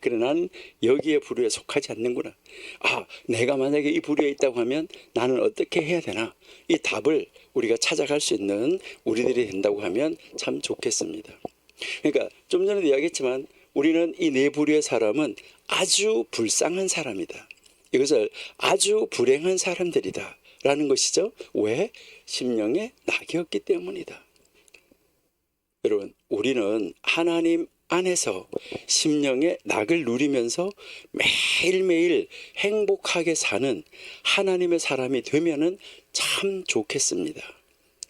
그래, 나는 여기에 부류에 속하지 않는구나. 내가 만약에 이 부류에 있다고 하면 나는 어떻게 해야 되나? 이 답을 우리가 찾아갈 수 있는 우리들이 된다고 하면 참 좋겠습니다. 그러니까 좀 전에도 이야기했지만, 우리는 이 네 부류의 사람은 아주 불쌍한 사람이다. 이것을 아주 불행한 사람들이다 라는 것이죠. 왜? 심령의 낙이었기 때문이다. 여러분, 우리는 하나님 안에서 심령의 낙을 누리면서 매일매일 행복하게 사는 하나님의 사람이 되면은 참 좋겠습니다.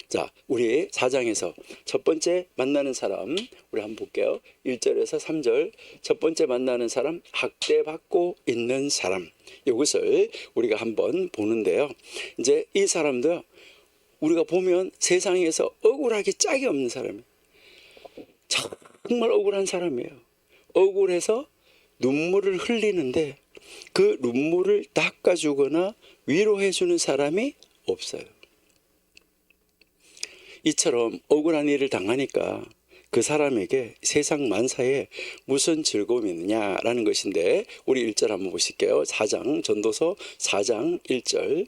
자, 우리 4장에서 첫 번째 만나는 사람 우리 한번 볼게요. 1절에서 3절, 첫 번째 만나는 사람, 학대받고 있는 사람, 이것을 우리가 한번 보는데요. 이제 이 사람도 우리가 보면 세상에서 억울하기 짝이 없는 사람이에요. 정말 억울한 사람이에요. 억울해서 눈물을 흘리는데 그 눈물을 닦아주거나 위로해주는 사람이 없어요. 이처럼 억울한 일을 당하니까 그 사람에게 세상 만사에 무슨 즐거움이 있느냐라는 것인데, 우리 1절 한번 보실게요. 4장, 전도서 4장 1절.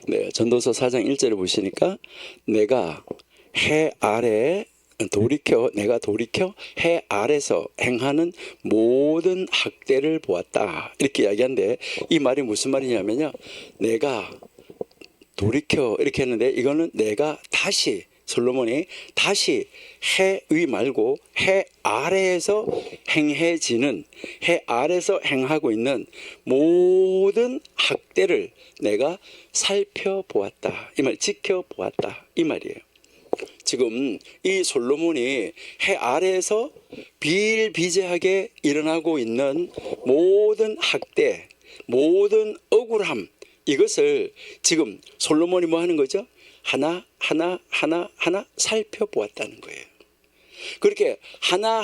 네, 전도서 4장 1절을 보시니까, 내가 돌이켜 해 아래서 행하는 모든 학대를 보았다, 이렇게 이야기하는데, 이 말이 무슨 말이냐면요, 내가 돌이켜 이렇게 했는데, 이거는 내가 다시, 솔로몬이 다시 해 위 말고 해 아래에서 행해지는, 해 아래에서 행하고 있는 모든 학대를 내가 살펴보았다, 이 말, 지켜보았다, 이 말이에요. 지금 이 솔로몬이 해 아래에서 비일비재하게 일어나고 있는 모든 학대, 모든 억울함, 이것을 지금 솔로몬이 뭐 하는 거죠? 하나 살펴보았다는 거예요. 그렇게 하나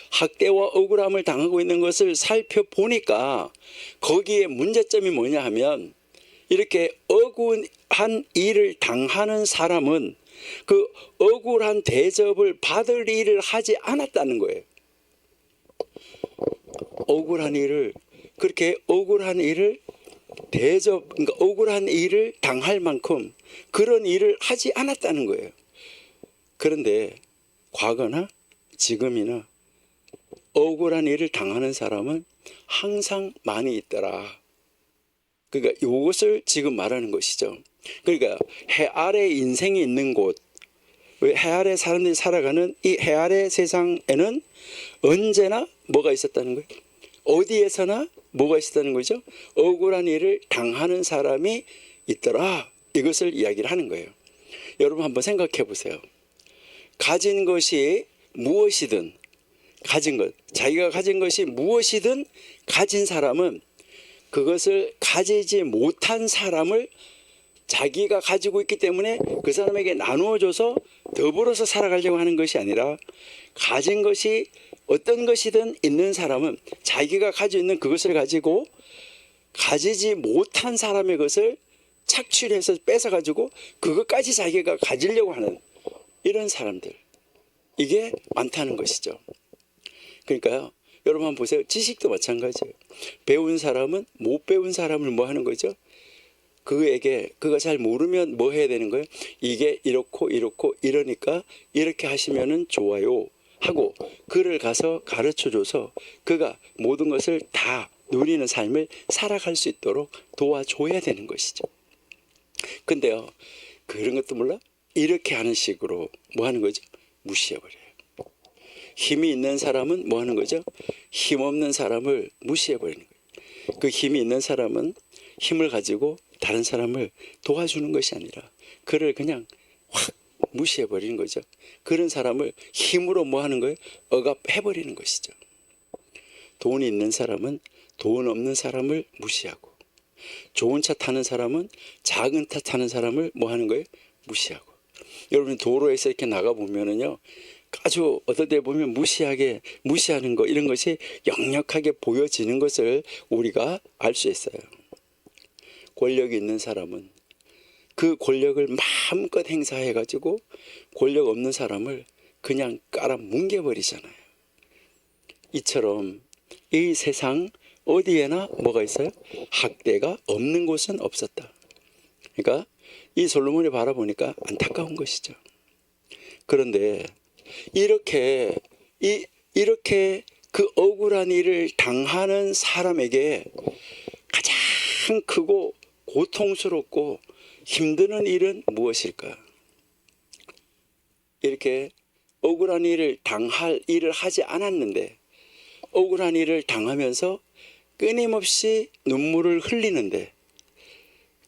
학대와 억울함을 당하고 있는 것을 살펴보니까 거기에 문제점이 뭐냐 하면, 이렇게 억울한 일을 당하는 사람은 그 억울한 대접을 받을 일을 하지 않았다는 거예요. 그렇게 억울한 일을 그러니까 억울한 일을 당할 만큼 그런 일을 하지 않았다는 거예요. 그런데 과거나 지금이나 억울한 일을 당하는 사람은 항상 많이 있더라. 그러니까 이것을 지금 말하는 것이죠. 그러니까 해 아래 인생이 있는 곳, 해 아래 사람들이 살아가는 이 해 아래 세상에는 언제나 뭐가 있었다는 거예요? 어디에서나 뭐가 있었다는 거죠? 억울한 일을 당하는 사람이 있더라, 이것을 이야기를 하는 거예요. 여러분 한번 생각해 보세요. 가진 것이 무엇이든 가진 것, 자기가 가진 것이 무엇이든 가진 사람은 그것을 가지지 못한 사람을 자기가 가지고 있기 때문에 그 사람에게 나누어줘서 더불어서 살아가려고 하는 것이 아니라, 가진 것이 어떤 것이든 있는 사람은 자기가 가지고 있는 그것을 가지고 가지지 못한 사람의 것을 착취해서 뺏어가지고 그것까지 자기가 가지려고 하는 이런 사람들, 이게 많다는 것이죠. 그러니까요, 여러분 한번 보세요. 지식도 마찬가지예요. 배운 사람은 못 배운 사람을 뭐 하는 거죠? 그에게, 그가 잘 모르면 뭐 해야 되는 거예요? 이게 이렇고 이렇고 이러니까 이렇게 하시면은 좋아요 하고 그를 가서 가르쳐줘서 그가 모든 것을 다 누리는 삶을 살아갈 수 있도록 도와줘야 되는 것이죠. 근데요, 그런 것도 몰라? 이렇게 하는 식으로 뭐 하는 거죠? 무시해버려요. 힘이 있는 사람은 뭐 하는 거죠? 힘없는 사람을 무시해버리는 거예요. 그 힘이 있는 사람은 힘을 가지고 다른 사람을 도와주는 것이 아니라 그를 그냥 확 무시해버리는 거죠. 그런 사람을 힘으로 뭐 하는 거예요? 억압해버리는 것이죠. 돈이 있는 사람은 돈 없는 사람을 무시하고, 좋은 차 타는 사람은 작은 차 타는 사람을 뭐 하는 거예요? 무시하고. 여러분 도로에서 이렇게 나가보면은요, 아주 어떨 때 보면 무시하는 거, 이런 것이 역력하게 보여지는 것을 우리가 알 수 있어요. 권력이 있는 사람은 그 권력을 마음껏 행사해가지고 권력 없는 사람을 그냥 깔아뭉개버리잖아요. 이처럼 이 세상 어디에나 뭐가 있어요? 학대가 없는 곳은 없었다. 그러니까 이 솔로몬이 바라보니까 안타까운 것이죠. 그런데 이렇게 그 억울한 일을 당하는 사람에게 가장 크고 고통스럽고 힘드는 일은 무엇일까? 이렇게 억울한 일을 당할 일을 하지 않았는데 억울한 일을 당하면서 끊임없이 눈물을 흘리는데,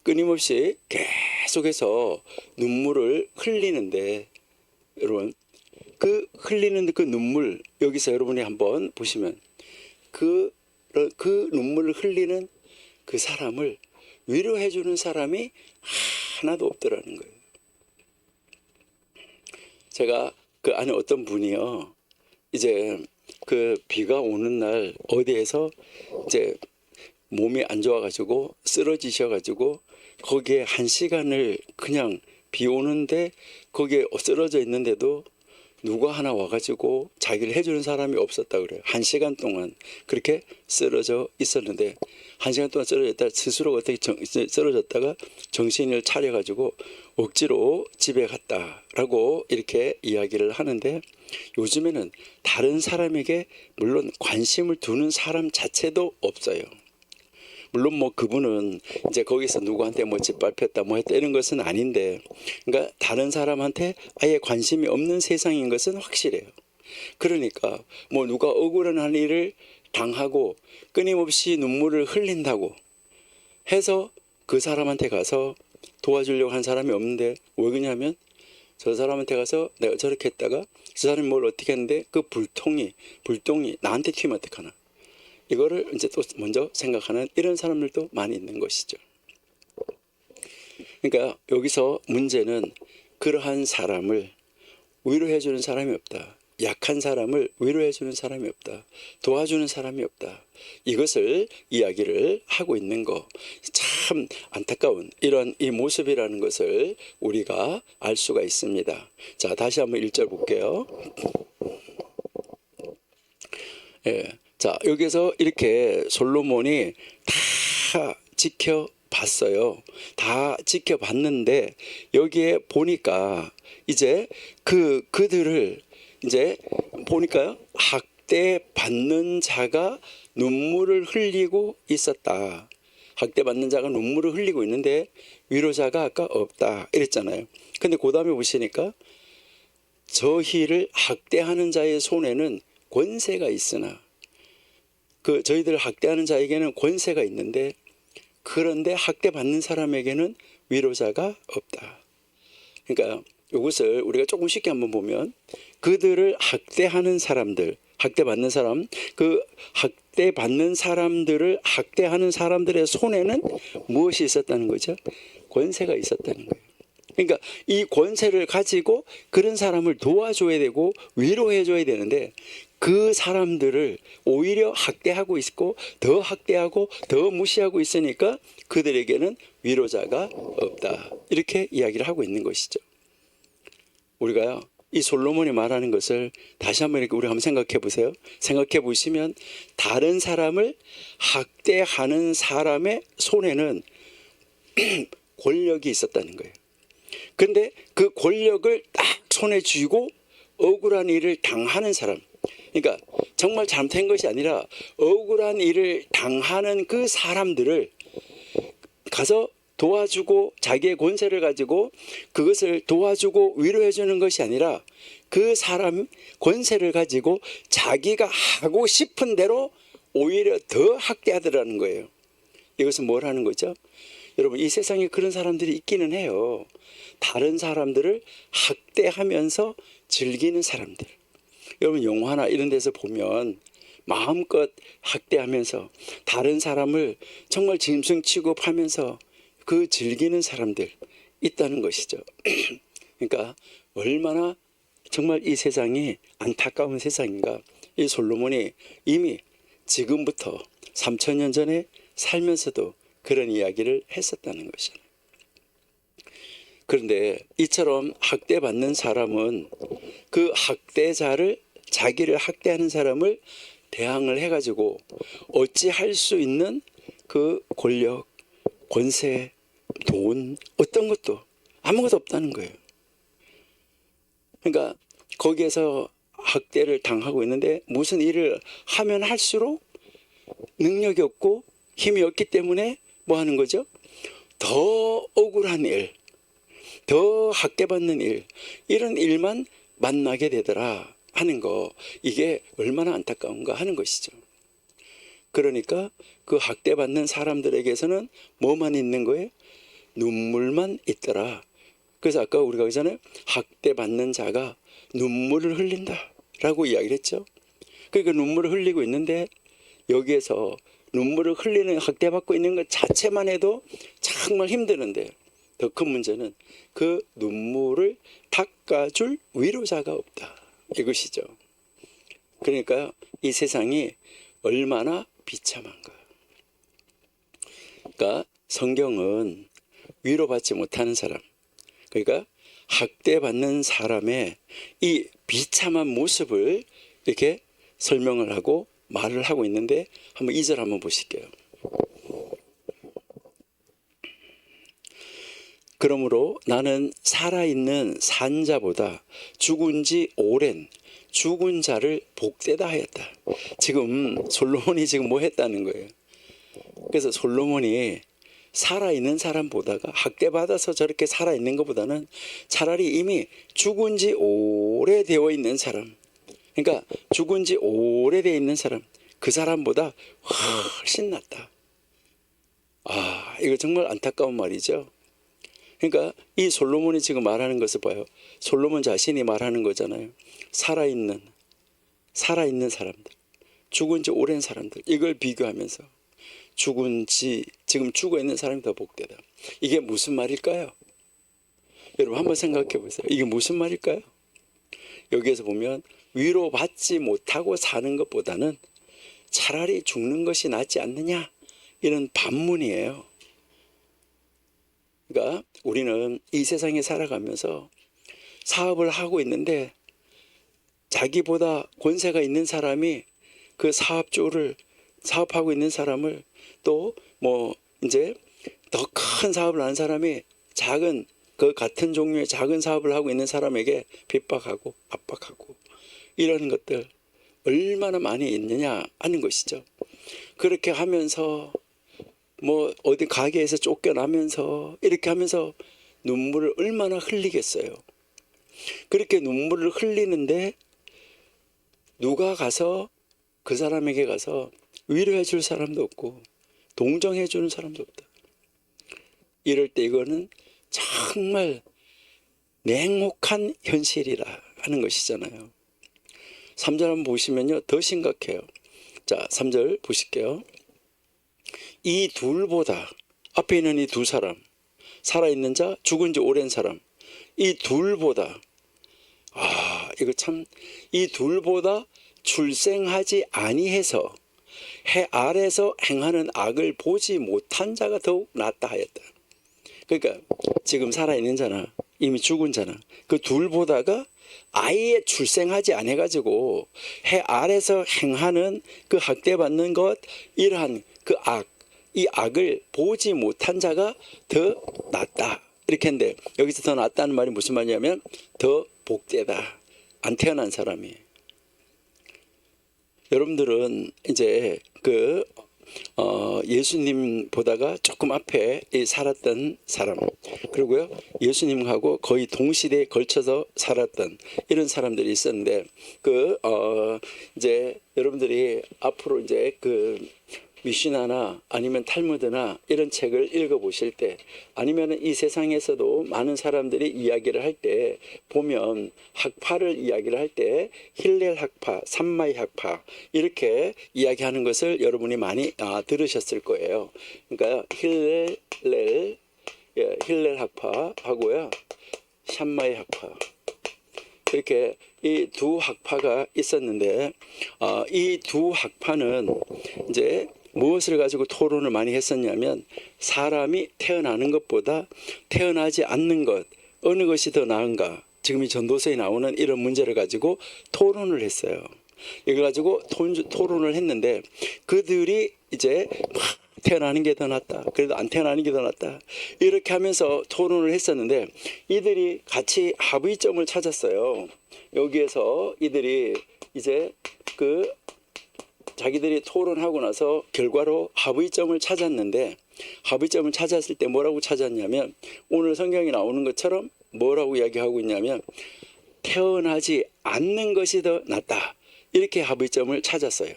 끊임없이 계속해서 눈물을 흘리는데, 여러분 그 흘리는 그 눈물, 여기서 여러분이 한번 보시면 그 눈물을 흘리는 그 사람을 위로해 주는 사람이 하나도 없더라는 거예요. 제가 그 안에 어떤 분이요, 이제 그 비가 오는 날 어디에서 이제 몸이 안 좋아가지고 쓰러지셔가지고 거기에 1시간을 그냥 비 오는데 거기에 쓰러져 있는데도 누가 하나 와가지고 자기를 해주는 사람이 없었다 그래요. 1시간 동안 그렇게 쓰러져 있었는데, 1시간 동안 쓰러졌다 스스로 어떻게 쓰러졌다가 정신을 차려가지고 억지로 집에 갔다라고 이렇게 이야기를 하는데, 요즘에는 다른 사람에게 물론 관심을 두는 사람 자체도 없어요. 물론 뭐 그분은 이제 거기서 누구한테 뭐 짓밟혔다 뭐 했다 이런 것은 아닌데, 그러니까 다른 사람한테 아예 관심이 없는 세상인 것은 확실해요. 그러니까 뭐 누가 억울한 일을 당하고 끊임없이 눈물을 흘린다고 해서 그 사람한테 가서 도와주려고 한 사람이 없는데, 왜 그러냐면 저 사람한테 가서 내가 저렇게 했다가 저 사람이 뭘 어떻게 했는데 그 불똥이 나한테 튀면 어떡하나, 이거를 이제 또 먼저 생각하는 이런 사람들도 많이 있는 것이죠. 그러니까 여기서 문제는 그러한 사람을 위로해 주는 사람이 없다. 약한 사람을 위로해 주는 사람이 없다. 도와주는 사람이 없다. 이것을 이야기를 하고 있는 거, 참 안타까운 이런 이 모습이라는 것을 우리가 알 수가 있습니다. 자, 다시 한번 1절 볼게요. 예. 자, 여기서 이렇게 솔로몬이 다 지켜봤어요. 다 지켜봤는데 여기에 보니까 이제 그들을 이제 보니까요, 학대받는 자가 눈물을 흘리고 있었다. 학대받는 자가 눈물을 흘리고 있는데 위로자가 아까 없다 이랬잖아요. 근데 그 다음에 보시니까 저희를 학대하는 자의 손에는 권세가 있으나, 그 저희들을 학대하는 자에게는 권세가 있는데, 그런데 학대받는 사람에게는 위로자가 없다. 그러니까 이것을 우리가 조금 쉽게 한번 보면, 그들을 학대하는 사람들, 학대받는 사람, 그 학대받는 사람들을 학대하는 사람들의 손에는 무엇이 있었다는 거죠? 권세가 있었다는 거예요. 그러니까 이 권세를 가지고 그런 사람을 도와줘야 되고 위로해줘야 되는데 그 사람들을 오히려 학대하고 있고 더 학대하고 더 무시하고 있으니까 그들에게는 위로자가 없다. 이렇게 이야기를 하고 있는 것이죠. 우리가요, 이 솔로몬이 말하는 것을 다시 한번 이렇게 우리 한번 생각해 보세요. 생각해 보시면 다른 사람을 학대하는 사람의 손에는 권력이 있었다는 거예요. 근데 그 권력을 딱 손에 쥐고 억울한 일을 당하는 사람, 그러니까 정말 잘못한 것이 아니라 억울한 일을 당하는 그 사람들을 가서 도와주고 자기의 권세를 가지고 그것을 도와주고 위로해 주는 것이 아니라 그 사람 권세를 가지고 자기가 하고 싶은 대로 오히려 더 학대하더라는 거예요. 이것은 뭘 하는 거죠? 여러분, 이 세상에 그런 사람들이 있기는 해요. 다른 사람들을 학대하면서 즐기는 사람들. 여러분, 영화나 이런 데서 보면 마음껏 학대하면서 다른 사람을 정말 짐승 취급하면서 그 즐기는 사람들 있다는 것이죠. 그러니까 얼마나 정말 이 세상이 안타까운 세상인가. 이 솔로몬이 이미 지금부터 3000년 전에 살면서도 그런 이야기를 했었다는 것이잖아요. 그런데 이처럼 학대받는 사람은 그 학대자를, 자기를 학대하는 사람을 대항을 해가지고 어찌할 수 있는 그 권력, 권세, 돈, 어떤 것도 아무것도 없다는 거예요. 그러니까 거기에서 학대를 당하고 있는데 무슨 일을 하면 할수록 능력이 없고 힘이 없기 때문에 뭐 하는 거죠? 더 억울한 일, 더 학대받는 일, 이런 일만 만나게 되더라 하는 거, 이게 얼마나 안타까운가 하는 것이죠. 그러니까 그 학대받는 사람들에게서는 뭐만 있는 거예요? 눈물만 있더라. 그래서 아까 우리가 그전에 학대받는 자가 눈물을 흘린다 라고 이야기를 했죠. 그러니까 눈물을 흘리고 있는데 여기에서 눈물을 흘리는, 학대받고 있는 것 자체만 해도 정말 힘드는데 더 큰 문제는 그 눈물을 닦아줄 위로자가 없다, 이것이죠. 그러니까 이 세상이 얼마나 비참한가. 그러니까 성경은 위로받지 못하는 사람, 그러니까 학대받는 사람의 이 비참한 모습을 이렇게 설명을 하고 말을 하고 있는데 한번 2절 한번 보실게요. 그러므로 나는 살아있는 산자보다 죽은 지 오랜 죽은 자를 복되다 하였다. 지금 솔로몬이 지금 뭐 했다는 거예요? 그래서 솔로몬이 살아있는 사람보다가 학대받아서 저렇게 살아있는 것보다는 차라리 이미 죽은 지 오래되어 있는 사람, 그러니까 죽은 지 오래되어 있는 사람, 그 사람보다 훨씬 낫다. 아, 이거 정말 안타까운 말이죠. 그러니까 이 솔로몬이 지금 말하는 것을 봐요. 솔로몬 자신이 말하는 거잖아요. 살아있는 사람들, 죽은 지 오랜 사람들, 이걸 비교하면서 죽은 지, 지금 죽어 있는 사람이 더 복되다. 이게 무슨 말일까요? 여러분 한번 생각해 보세요. 이게 무슨 말일까요? 여기에서 보면 위로받지 못하고 사는 것보다는 차라리 죽는 것이 낫지 않느냐, 이런 반문이에요. 그러니까 우리는 이 세상에 살아가면서 사업을 하고 있는데 자기보다 권세가 있는 사람이 그 사업하고 있는 사람을, 또 뭐 이제 더 큰 사업을 하는 사람이 작은, 그 같은 종류의 작은 사업을 하고 있는 사람에게 핍박하고 압박하고 이런 것들 얼마나 많이 있느냐 하는 것이죠. 그렇게 하면서 뭐 어디 가게에서 쫓겨나면서 이렇게 하면서 눈물을 얼마나 흘리겠어요. 그렇게 눈물을 흘리는데 누가 가서 그 사람에게 가서 위로해 줄 사람도 없고 동정해 주는 사람도 없다. 이럴 때 이거는 정말 냉혹한 현실이라 하는 것이잖아요. 3절 한번 보시면요 더 심각해요. 자, 3절 보실게요. 이 둘보다, 앞에 있는 이 두 사람, 살아있는 자, 죽은 지 오랜 사람, 이 둘보다, 이거 참, 이 둘보다 출생하지 아니해서 해 아래서 행하는 악을 보지 못한 자가 더욱 낫다 하였다. 그러니까 지금 살아있는 자나 이미 죽은 자나 그 둘보다가 아예 출생하지 않아가지고 해 아래서 행하는 그 학대받는 것, 이러한 그 악, 이 악을 보지 못한 자가 더 낫다. 이렇게 했는데 여기서 더 낫다는 말이 무슨 말이냐면 더 복되다. 안 태어난 사람이. 여러분들은 이제 그 예수님 보다가 조금 앞에 살았던 사람, 그리고요 예수님하고 거의 동시대에 걸쳐서 살았던 이런 사람들이 있었는데 이제 여러분들이 앞으로 이제 그 미시나나 아니면 탈무드나 이런 책을 읽어보실 때, 아니면 이 세상에서도 많은 사람들이 이야기를 할 때 보면 학파를 이야기를 할 때 힐렐 학파, 삼마이 학파 이렇게 이야기하는 것을 여러분이 많이 들으셨을 거예요. 그러니까 힐렐 학파하고요 샴마이 학파, 이렇게 이 두 학파가 있었는데 이 두 학파는 이제 무엇을 가지고 토론을 많이 했었냐면 사람이 태어나는 것보다 태어나지 않는 것 어느 것이 더 나은가, 지금 이 전도서에 나오는 이런 문제를 가지고 토론을 했어요. 이걸 가지고 토론을 했는데 그들이 이제 태어나는 게 더 낫다, 그래도 안 태어나는 게 더 낫다, 이렇게 하면서 토론을 했었는데 이들이 같이 합의점을 찾았어요. 여기에서 이들이 이제 자기들이 토론하고 나서 결과로 합의점을 찾았는데, 합의점을 찾았을 때 뭐라고 찾았냐면 오늘 성경에 나오는 것처럼 뭐라고 이야기하고 있냐면 태어나지 않는 것이 더 낫다, 이렇게 합의점을 찾았어요.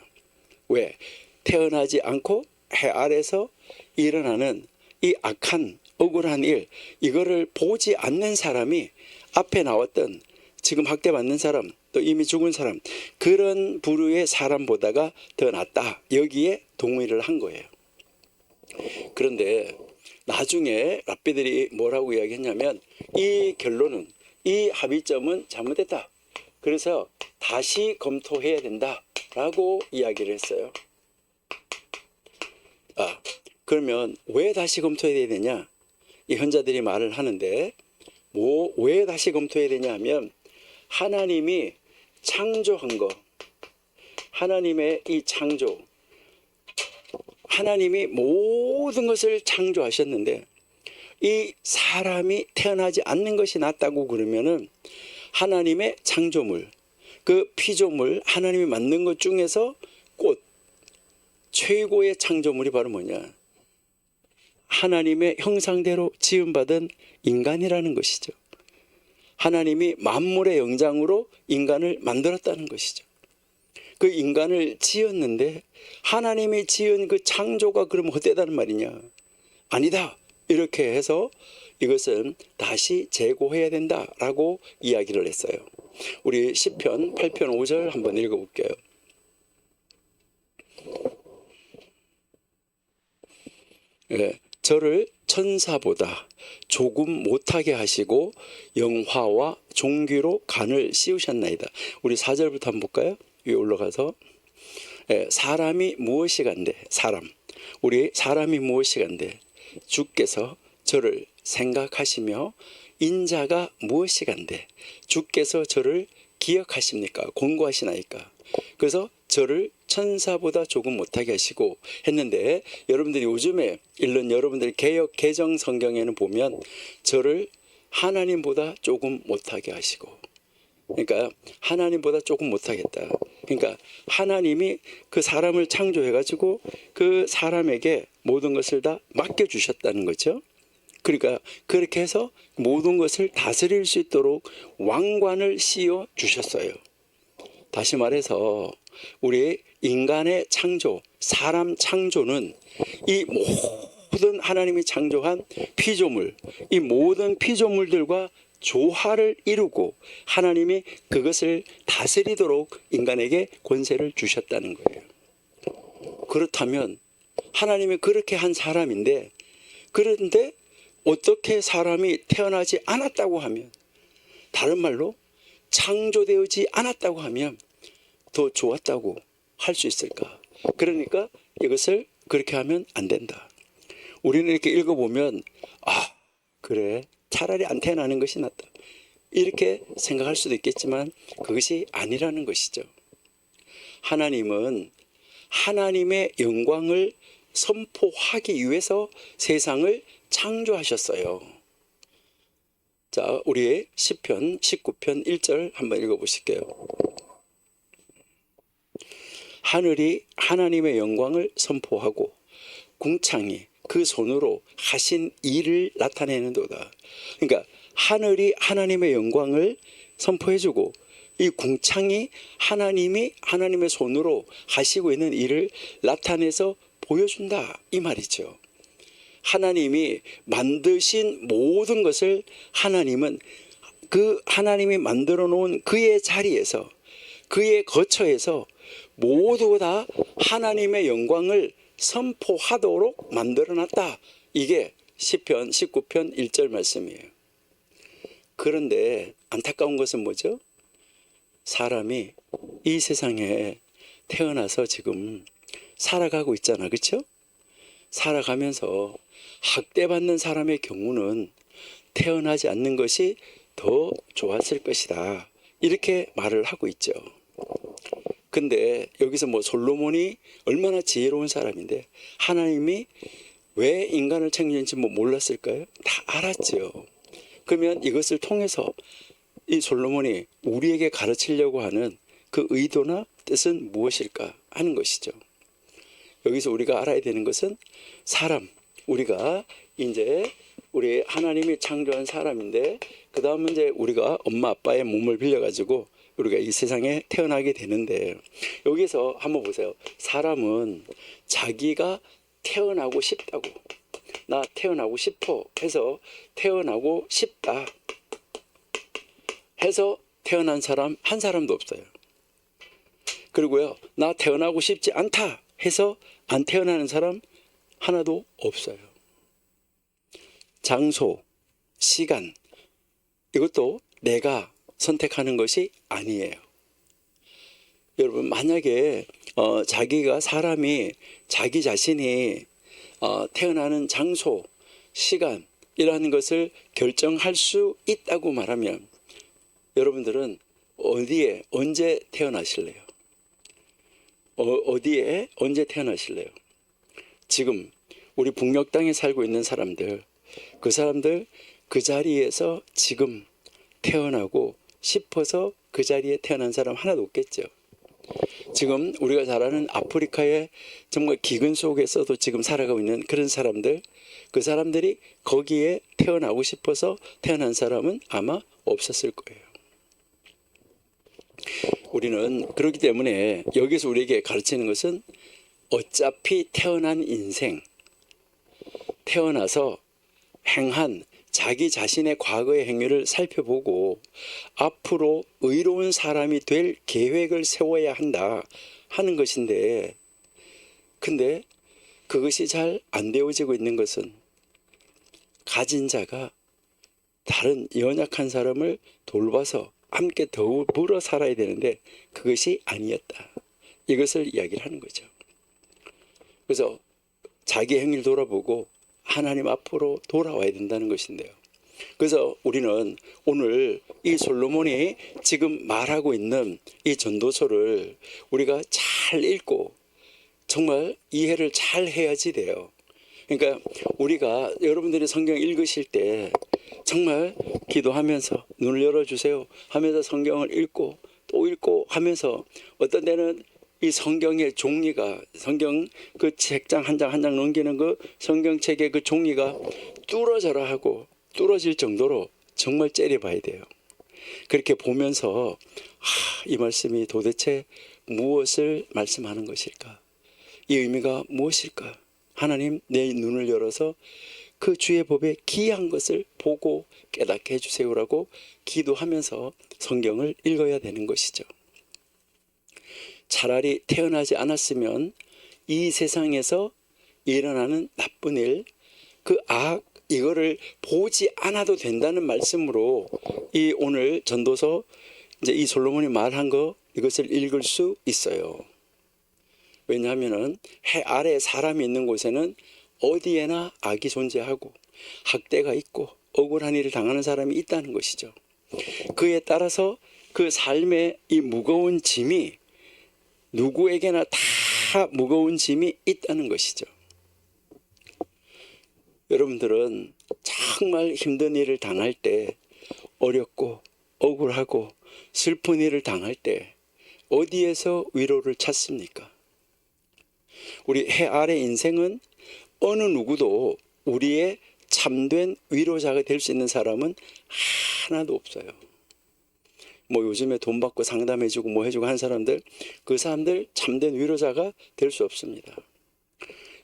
왜? 태어나지 않고 해 아래서 일어나는 이 악한 억울한 일, 이거를 보지 않는 사람이 앞에 나왔던 지금 학대받는 사람, 또 이미 죽은 사람, 그런 부류의 사람보다가 더 낫다, 여기에 동의를 한 거예요. 그런데 나중에 랍비들이 뭐라고 이야기했냐면 이 결론은, 이 합의점은 잘못됐다, 그래서 다시 검토해야 된다라고 이야기를 했어요. 그러면 왜 다시 검토해야 되냐, 이 현자들이 말을 하는데 왜 다시 검토해야 되냐 하면 하나님이 창조한 거, 하나님의 이 창조, 하나님이 모든 것을 창조하셨는데 이 사람이 태어나지 않는 것이 낫다고 그러면은 하나님의 창조물, 그 피조물, 하나님이 만든 것 중에서 꽃, 최고의 창조물이 바로 뭐냐, 하나님의 형상대로 지음받은 인간이라는 것이죠. 하나님이 만물의 영장으로 인간을 만들었다는 것이죠. 그 인간을 지었는데 하나님이 지은 그 창조가 그럼 헛되다는 말이냐? 아니다, 이렇게 해서 이것은 다시 재고해야 된다라고 이야기를 했어요. 우리 시편 8편 5절 한번 읽어볼게요. 저를 천사보다 조금 못하게 하시고 영화와 종기로 간을 씌우셨나이다. 우리 4절부터 한번 볼까요? 위에 올라가서 사람이 무엇이간데, 우리 사람이 무엇이간데 주께서 저를 생각하시며 인자가 무엇이간데 주께서 저를 기억하십니까? 권고하시나이까? 그래서 저를 천사보다 조금 못하게 하시고 했는데, 여러분들이 요즘에 읽는 여러분들 개역 개정 성경에는 보면 저를 하나님보다 조금 못하게 하시고, 그러니까 하나님보다 조금 못하겠다, 그러니까 하나님이 그 사람을 창조해 가지고 그 사람에게 모든 것을 다 맡겨주셨다는 거죠. 그러니까 그렇게 해서 모든 것을 다스릴 수 있도록 왕관을 씌워 주셨어요. 다시 말해서 우리 인간의 창조, 사람 창조는 이 모든 하나님이 창조한 피조물, 이 모든 피조물들과 조화를 이루고 하나님이 그것을 다스리도록 인간에게 권세를 주셨다는 거예요. 그렇다면 하나님이 그렇게 한 사람인데, 그런데 어떻게 사람이 태어나지 않았다고 하면, 다른 말로 창조되지 않았다고 하면 더 좋았다고 할 수 있을까? 그러니까 이것을 그렇게 하면 안 된다. 우리는 이렇게 읽어보면 그래, 차라리 안 태어나는 것이 낫다, 이렇게 생각할 수도 있겠지만 그것이 아니라는 것이죠. 하나님은 하나님의 영광을 선포하기 위해서 세상을 창조하셨어요. 자, 우리 시편 19편 1절 한번 읽어보실게요. 하늘이 하나님의 영광을 선포하고 궁창이 그 손으로 하신 일을 나타내는도다. 그러니까 하늘이 하나님의 영광을 선포해주고 이 궁창이 하나님이 하나님의 손으로 하시고 있는 일을 나타내서 보여준다, 이 말이죠. 하나님이 만드신 모든 것을 하나님은 그 하나님이 만들어 놓은 그의 자리에서, 그의 거처에서 모두 다 하나님의 영광을 선포하도록 만들어 놨다. 이게 시편 19편 1절 말씀이에요. 그런데 안타까운 것은 뭐죠? 사람이 이 세상에 태어나서 지금 살아가고 있잖아, 그렇죠? 살아가면서 학대받는 사람의 경우는 태어나지 않는 것이 더 좋았을 것이다, 이렇게 말을 하고 있죠. 근데 여기서 뭐 솔로몬이 얼마나 지혜로운 사람인데 하나님이 왜 인간을 창조했는지 뭐 몰랐을까요? 다 알았죠. 그러면 이것을 통해서 이 솔로몬이 우리에게 가르치려고 하는 그 의도나 뜻은 무엇일까 하는 것이죠. 여기서 우리가 알아야 되는 것은 사람, 우리가 이제 우리 하나님이 창조한 사람인데, 그 다음은 이제 우리가 엄마 아빠의 몸을 빌려가지고 우리가 이 세상에 태어나게 되는데, 여기서 한번 보세요. 사람은 자기가 태어나고 싶다고, 나 태어나고 싶어 해서 태어나고 싶다 해서 태어난 사람 한 사람도 없어요. 그리고요, 나 태어나고 싶지 않다 해서 안 태어나는 사람 하나도 없어요. 장소, 시간, 이것도 내가 선택하는 것이 아니에요. 여러분, 만약에 사람이 자기 자신이 태어나는 장소, 시간 이라는 것을 결정할 수 있다고 말하면 여러분들은 어디에 언제 태어나실래요? 어디에 언제 태어나실래요? 지금 우리 북녘 땅에 살고 있는 사람들, 그 사람들 그 자리에서 지금 태어나고 싶어서 그 자리에 태어난 사람 하나도 없겠죠. 지금 우리가 잘 아는 아프리카의 정말 기근 속에서도 지금 살아가고 있는 그런 사람들, 그 사람들이 거기에 태어나고 싶어서 태어난 사람은 아마 없었을 거예요. 우리는 그렇기 때문에 여기서 우리에게 가르치는 것은 어차피 태어난 인생, 태어나서 행한 자기 자신의 과거의 행위를 살펴보고 앞으로 의로운 사람이 될 계획을 세워야 한다 하는 것인데, 근데 그것이 잘 안 되어지고 있는 것은 가진 자가 다른 연약한 사람을 돌봐서 함께 더불어 살아야 되는데 그것이 아니었다, 이것을 이야기를 하는 거죠. 그래서 자기 행위를 돌아보고 하나님 앞으로 돌아와야 된다는 것인데요. 그래서 우리는 오늘 이 솔로몬이 지금 말하고 있는 이 전도서를 우리가 잘 읽고 정말 이해를 잘 해야지 돼요. 그러니까 우리가 여러분들이 성경 읽으실 때 정말 기도하면서 눈을 열어주세요 하면서 성경을 읽고 또 읽고 하면서, 어떤 때는 이 성경의 종이가, 성경 그 책장 한 장 한 장 넘기는 그 성경책의 그 종이가 뚫어져라 하고 뚫어질 정도로 정말 째려봐야 돼요. 그렇게 보면서 이 말씀이 도대체 무엇을 말씀하는 것일까? 이 의미가 무엇일까? 하나님, 내 눈을 열어서 그 주의 법에 기이한 것을 보고 깨닫게 해주세요라고 기도하면서 성경을 읽어야 되는 것이죠. 차라리 태어나지 않았으면 이 세상에서 일어나는 나쁜 일, 그 악, 이거를 보지 않아도 된다는 말씀으로 이 오늘 전도서 이제 이 솔로몬이 말한 거 이것을 읽을 수 있어요. 왜냐하면은 해 아래 사람이 있는 곳에는 어디에나 악이 존재하고 학대가 있고 억울한 일을 당하는 사람이 있다는 것이죠. 그에 따라서 그 삶의 이 무거운 짐이 누구에게나 다 무거운 짐이 있다는 것이죠. 여러분들은 정말 힘든 일을 당할 때, 어렵고 억울하고 슬픈 일을 당할 때 어디에서 위로를 찾습니까? 우리 해 아래 인생은 어느 누구도 우리의 참된 위로자가 될 수 있는 사람은 하나도 없어요. 뭐 요즘에 돈 받고 상담해주고 뭐 해주고 하는 사람들, 그 사람들 참된 위로자가 될 수 없습니다.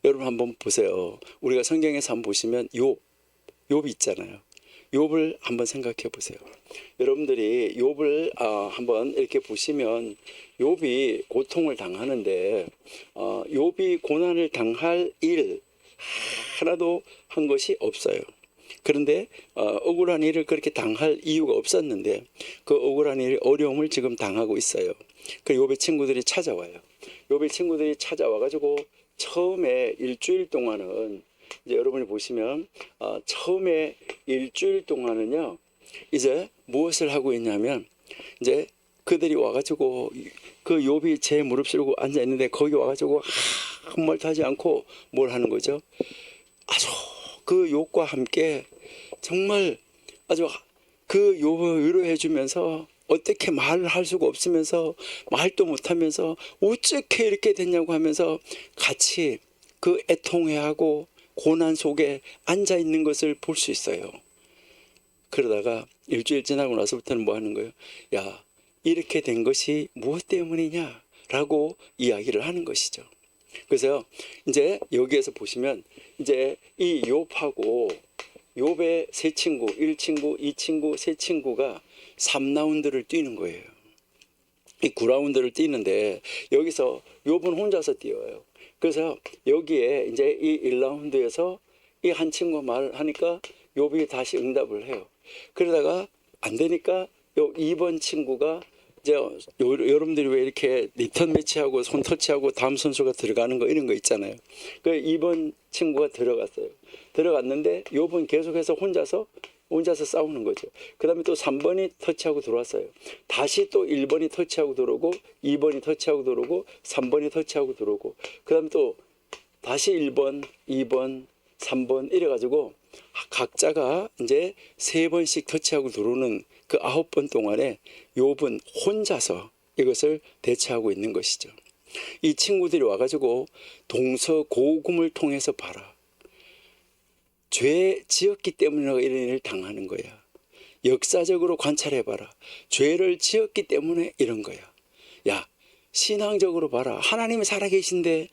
여러분 한번 보세요. 우리가 성경에서 한번 보시면 욥이 있잖아요. 욥을 한번 생각해 보세요. 여러분들이 욥을 한번 이렇게 보시면 욥이 고통을 당하는데 욥이 고난을 당할 일 하나도 한 것이 없어요. 그런데 억울한 일을 그렇게 당할 이유가 없었는데 그 억울한 일, 어려움을 지금 당하고 있어요. 그 욥의 친구들이 찾아와요. 욥의 친구들이 찾아와가지고 처음에 일주일 동안은 이제 여러분이 보시면 처음에 일주일 동안은요 이제 무엇을 하고 있냐면 이제 그들이 와가지고 그 욥이 제 무릎 쓰고 앉아 있는데 거기 와가지고 아무 말도 하지 않고 뭘 하는 거죠? 아주 그 욥과 함께 정말 아주 그 욥을 위로해 주면서 어떻게 말을 할 수가 없으면서 말도 못하면서 어떻게 이렇게 됐냐고 하면서 같이 그 애통해하고 고난 속에 앉아 있는 것을 볼 수 있어요. 그러다가 일주일 지나고 나서부터는 뭐 하는 거예요? 야, 이렇게 된 것이 무엇 때문이냐? 라고 이야기를 하는 것이죠. 그래서 이제 여기에서 보시면 이제 이 욥하고 욥의 세 친구, 1친구, 2친구, 세 친구가 3라운드를 뛰는 거예요. 이 9라운드를 뛰는데 여기서 욥은 혼자서 뛰어요. 그래서 여기에 이제 이 1라운드에서 이 한 친구가 말을 하니까 욥이 다시 응답을 해요. 그러다가 안 되니까 요 2번 친구가 이제 여러분들이 왜 이렇게 리턴 매치하고 손 터치하고 다음 선수가 들어가는 거 이런 거 있잖아요. 그 2번 친구가 들어갔어요. 들어갔는데 욥은 계속해서 혼자서 싸우는 거죠. 그 다음에 또 3번이 터치하고 들어왔어요. 다시 또 1번이 터치하고 들어오고 2번이 터치하고 들어오고 3번이 터치하고 들어오고 그 다음에 또 다시 1번, 2번, 3번 이래가지고 각자가 이제 3번씩 터치하고 들어오는 그 9번 동안에 욥은 혼자서 이것을 대처하고 있는 것이죠. 이 친구들이 와가지고 동서고금을 통해서 봐라. 죄 지었기 때문에 이런 일을 당하는 거야. 역사적으로 관찰해봐라. 죄를 지었기 때문에 이런 거야. 야, 신앙적으로 봐라. 하나님이 살아계신데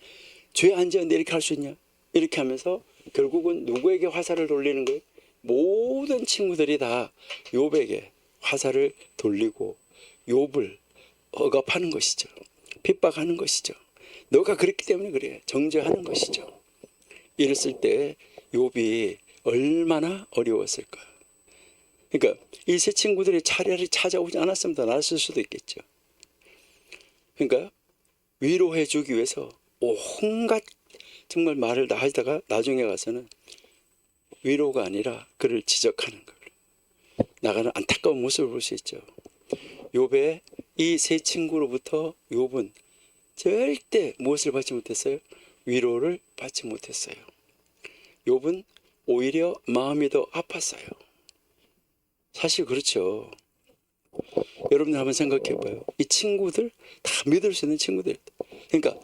죄 안 지었는데 이렇게 할 수 있냐? 이렇게 하면서 결국은 누구에게 화살을 돌리는 거예요? 모든 친구들이 다 욥에게 화살을 돌리고 욥을 억압하는 것이죠. 핍박하는 것이죠. 너가 그랬기 때문에 그래. 정죄하는 것이죠. 이랬을 때 욥이 얼마나 어려웠을까. 그러니까 이 세 친구들이 차라리 찾아오지 않았으면 더 나았을 수도 있겠죠. 그러니까 위로해 주기 위해서 온갖 정말 말을 다 하다가 나중에 가서는 위로가 아니라 그를 지적하는 걸 나가는 안타까운 모습을 볼 수 있죠. 욥의 이 세 친구로부터 욥은 절대 무엇을 받지 못했어요? 위로를 받지 못했어요. 욥은 오히려 마음이 더 아팠어요. 사실 그렇죠. 여러분들 한번 생각해 봐요. 이 친구들 다 믿을 수 있는 친구들. 그러니까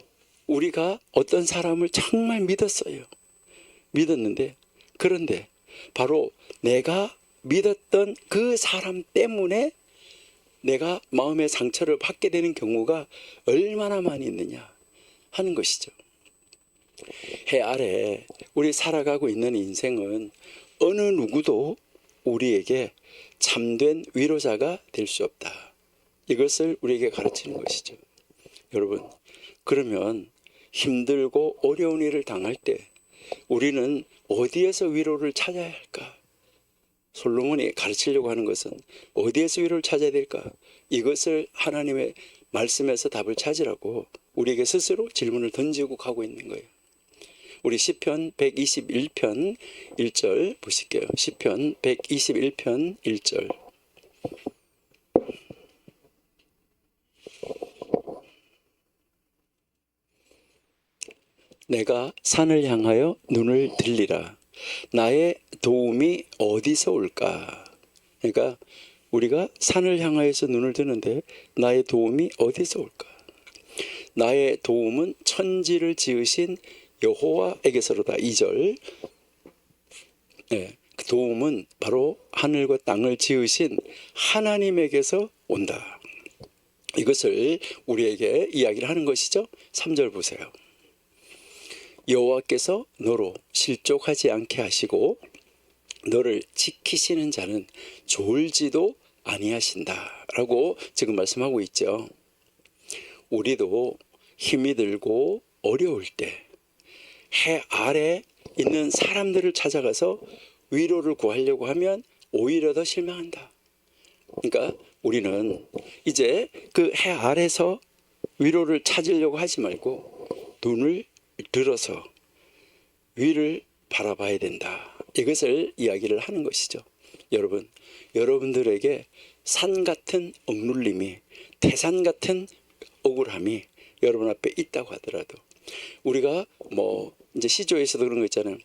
우리가 어떤 사람을 정말 믿었어요. 믿었는데 그런데 바로 내가 믿었던 그 사람 때문에 내가 마음의 상처를 받게 되는 경우가 얼마나 많이 있느냐 하는 것이죠. 해 아래 우리 살아가고 있는 인생은 어느 누구도 우리에게 참된 위로자가 될 수 없다. 이것을 우리에게 가르치는 것이죠. 여러분, 그러면 힘들고 어려운 일을 당할 때 우리는 어디에서 위로를 찾아야 할까? 솔로몬이 가르치려고 하는 것은 어디에서 위로를 찾아야 될까? 이것을 하나님의 말씀에서 답을 찾으라고 우리에게 스스로 질문을 던지고 가고 있는 거예요. 우리 시편 121편 1절 보실게요. 시편 121편 1절. 내가 산을 향하여 눈을 들리라. 나의 도움이 어디서 올까? 그러니까 우리가 산을 향하여서 눈을 드는데 나의 도움이 어디서 올까? 나의 도움은 천지를 지으신 여호와에게서로다. 2절. 네, 그 도움은 바로 하늘과 땅을 지으신 하나님에게서 온다. 이것을 우리에게 이야기를 하는 것이죠. 3절 보세요. 여호와께서 너로 실족하지 않게 하시고 너를 지키시는 자는 졸지도 아니하신다 라고 지금 말씀하고 있죠. 우리도 힘이 들고 어려울 때 해 아래 있는 사람들을 찾아가서 위로를 구하려고 하면 오히려 더 실망한다. 그러니까 우리는 이제 그 해 아래서 위로를 찾으려고 하지 말고 눈을 들어서 위를 바라봐야 된다. 이것을 이야기를 하는 것이죠. 여러분, 여러분들에게 산 같은 억눌림이, 태산 같은 억울함이 여러분 앞에 있다고 하더라도 우리가 이제 시조에서도 그런 거 있잖아요.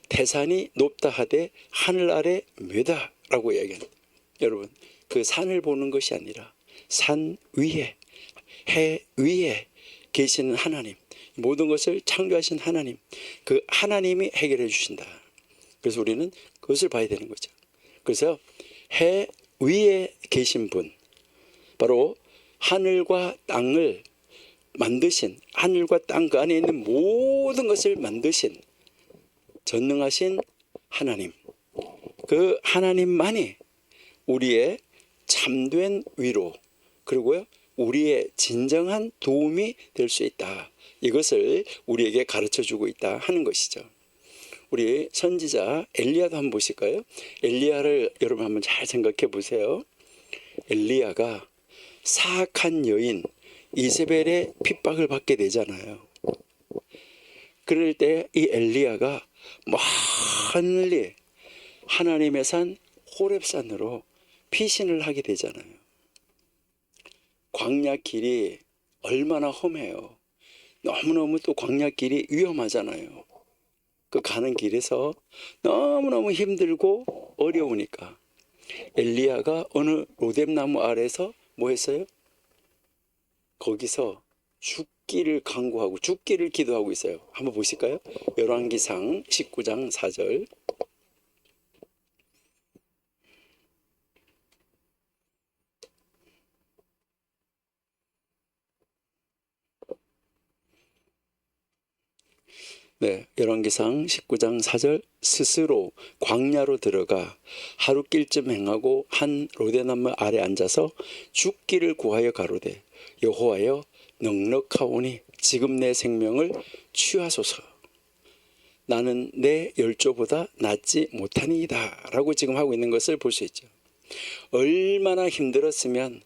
태산이 높다 하되 하늘 아래 매다라고 이야기합니다. 여러분, 그 산을 보는 것이 아니라 산 위에, 해 위에 계시는 하나님, 모든 것을 창조하신 하나님, 그 하나님이 해결해 주신다. 그래서 우리는 그것을 봐야 되는 거죠. 그래서 해 위에 계신 분, 바로 하늘과 땅을 만드신, 하늘과 땅 그 안에 있는 모든 것을 만드신 전능하신 하나님, 그 하나님만이 우리의 참된 위로, 그리고요 우리의 진정한 도움이 될 수 있다. 이것을 우리에게 가르쳐주고 있다 하는 것이죠. 우리 선지자 엘리야도 한번 보실까요? 엘리야를 여러분 한번 잘 생각해 보세요. 엘리야가 사악한 여인 이세벨의 핍박을 받게 되잖아요. 그럴 때 이 엘리야가 멀리 하나님의 산 호렙산으로 피신을 하게 되잖아요. 광야 길이 얼마나 험해요. 너무너무 또 광야 길이 위험하잖아요. 그 가는 길에서 너무너무 힘들고 어려우니까 엘리야가 어느 로뎀나무 아래서 뭐 했어요? 거기서 죽기를 간구하고 죽기를 기도하고 있어요. 한번 보실까요? 열왕기상 19장 4절. 네, 열왕기상 19장 4절. 스스로 광야로 들어가 하루길쯤 행하고 한 로데나무 아래 앉아서 죽기를 구하여 가로되 여호와여 넉넉하오니 지금 내 생명을 취하소서. 나는 내 열조보다 낫지 못하니이다 라고 지금 하고 있는 것을 볼 수 있죠. 얼마나 힘들었으면,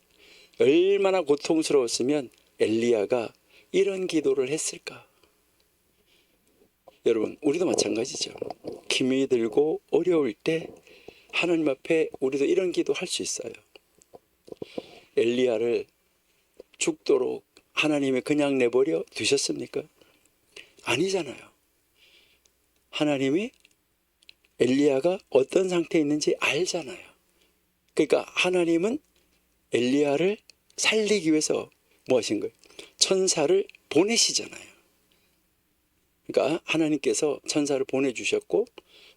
얼마나 고통스러웠으면 엘리야가 이런 기도를 했을까? 여러분, 우리도 마찬가지죠. 힘이 들고 어려울 때 하나님 앞에 우리도 이런 기도 할 수 있어요. 엘리야를 죽도록 하나님이 그냥 내버려 두셨습니까? 아니잖아요. 하나님이 엘리야가 어떤 상태에 있는지 알잖아요. 그러니까 하나님은 엘리야를 살리기 위해서 뭐 하신 거예요? 천사를 보내시잖아요. 그러니까 하나님께서 천사를 보내주셨고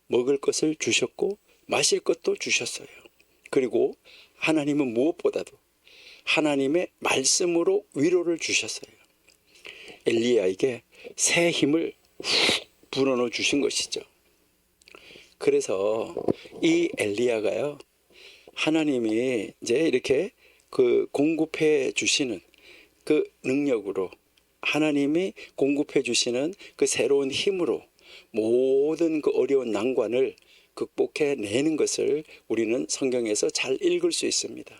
먹을 것을 주셨고 마실 것도 주셨어요. 그리고 하나님은 무엇보다도 하나님의 말씀으로 위로를 주셨어요. 엘리야에게 새 힘을 불어넣어 주신 것이죠. 그래서 이 엘리야가요, 하나님이 이제 이렇게 그 공급해 주시는 그 능력으로, 하나님이 공급해 주시는 그 새로운 힘으로 모든 그 어려운 난관을 극복해 내는 것을 우리는 성경에서 잘 읽을 수 있습니다.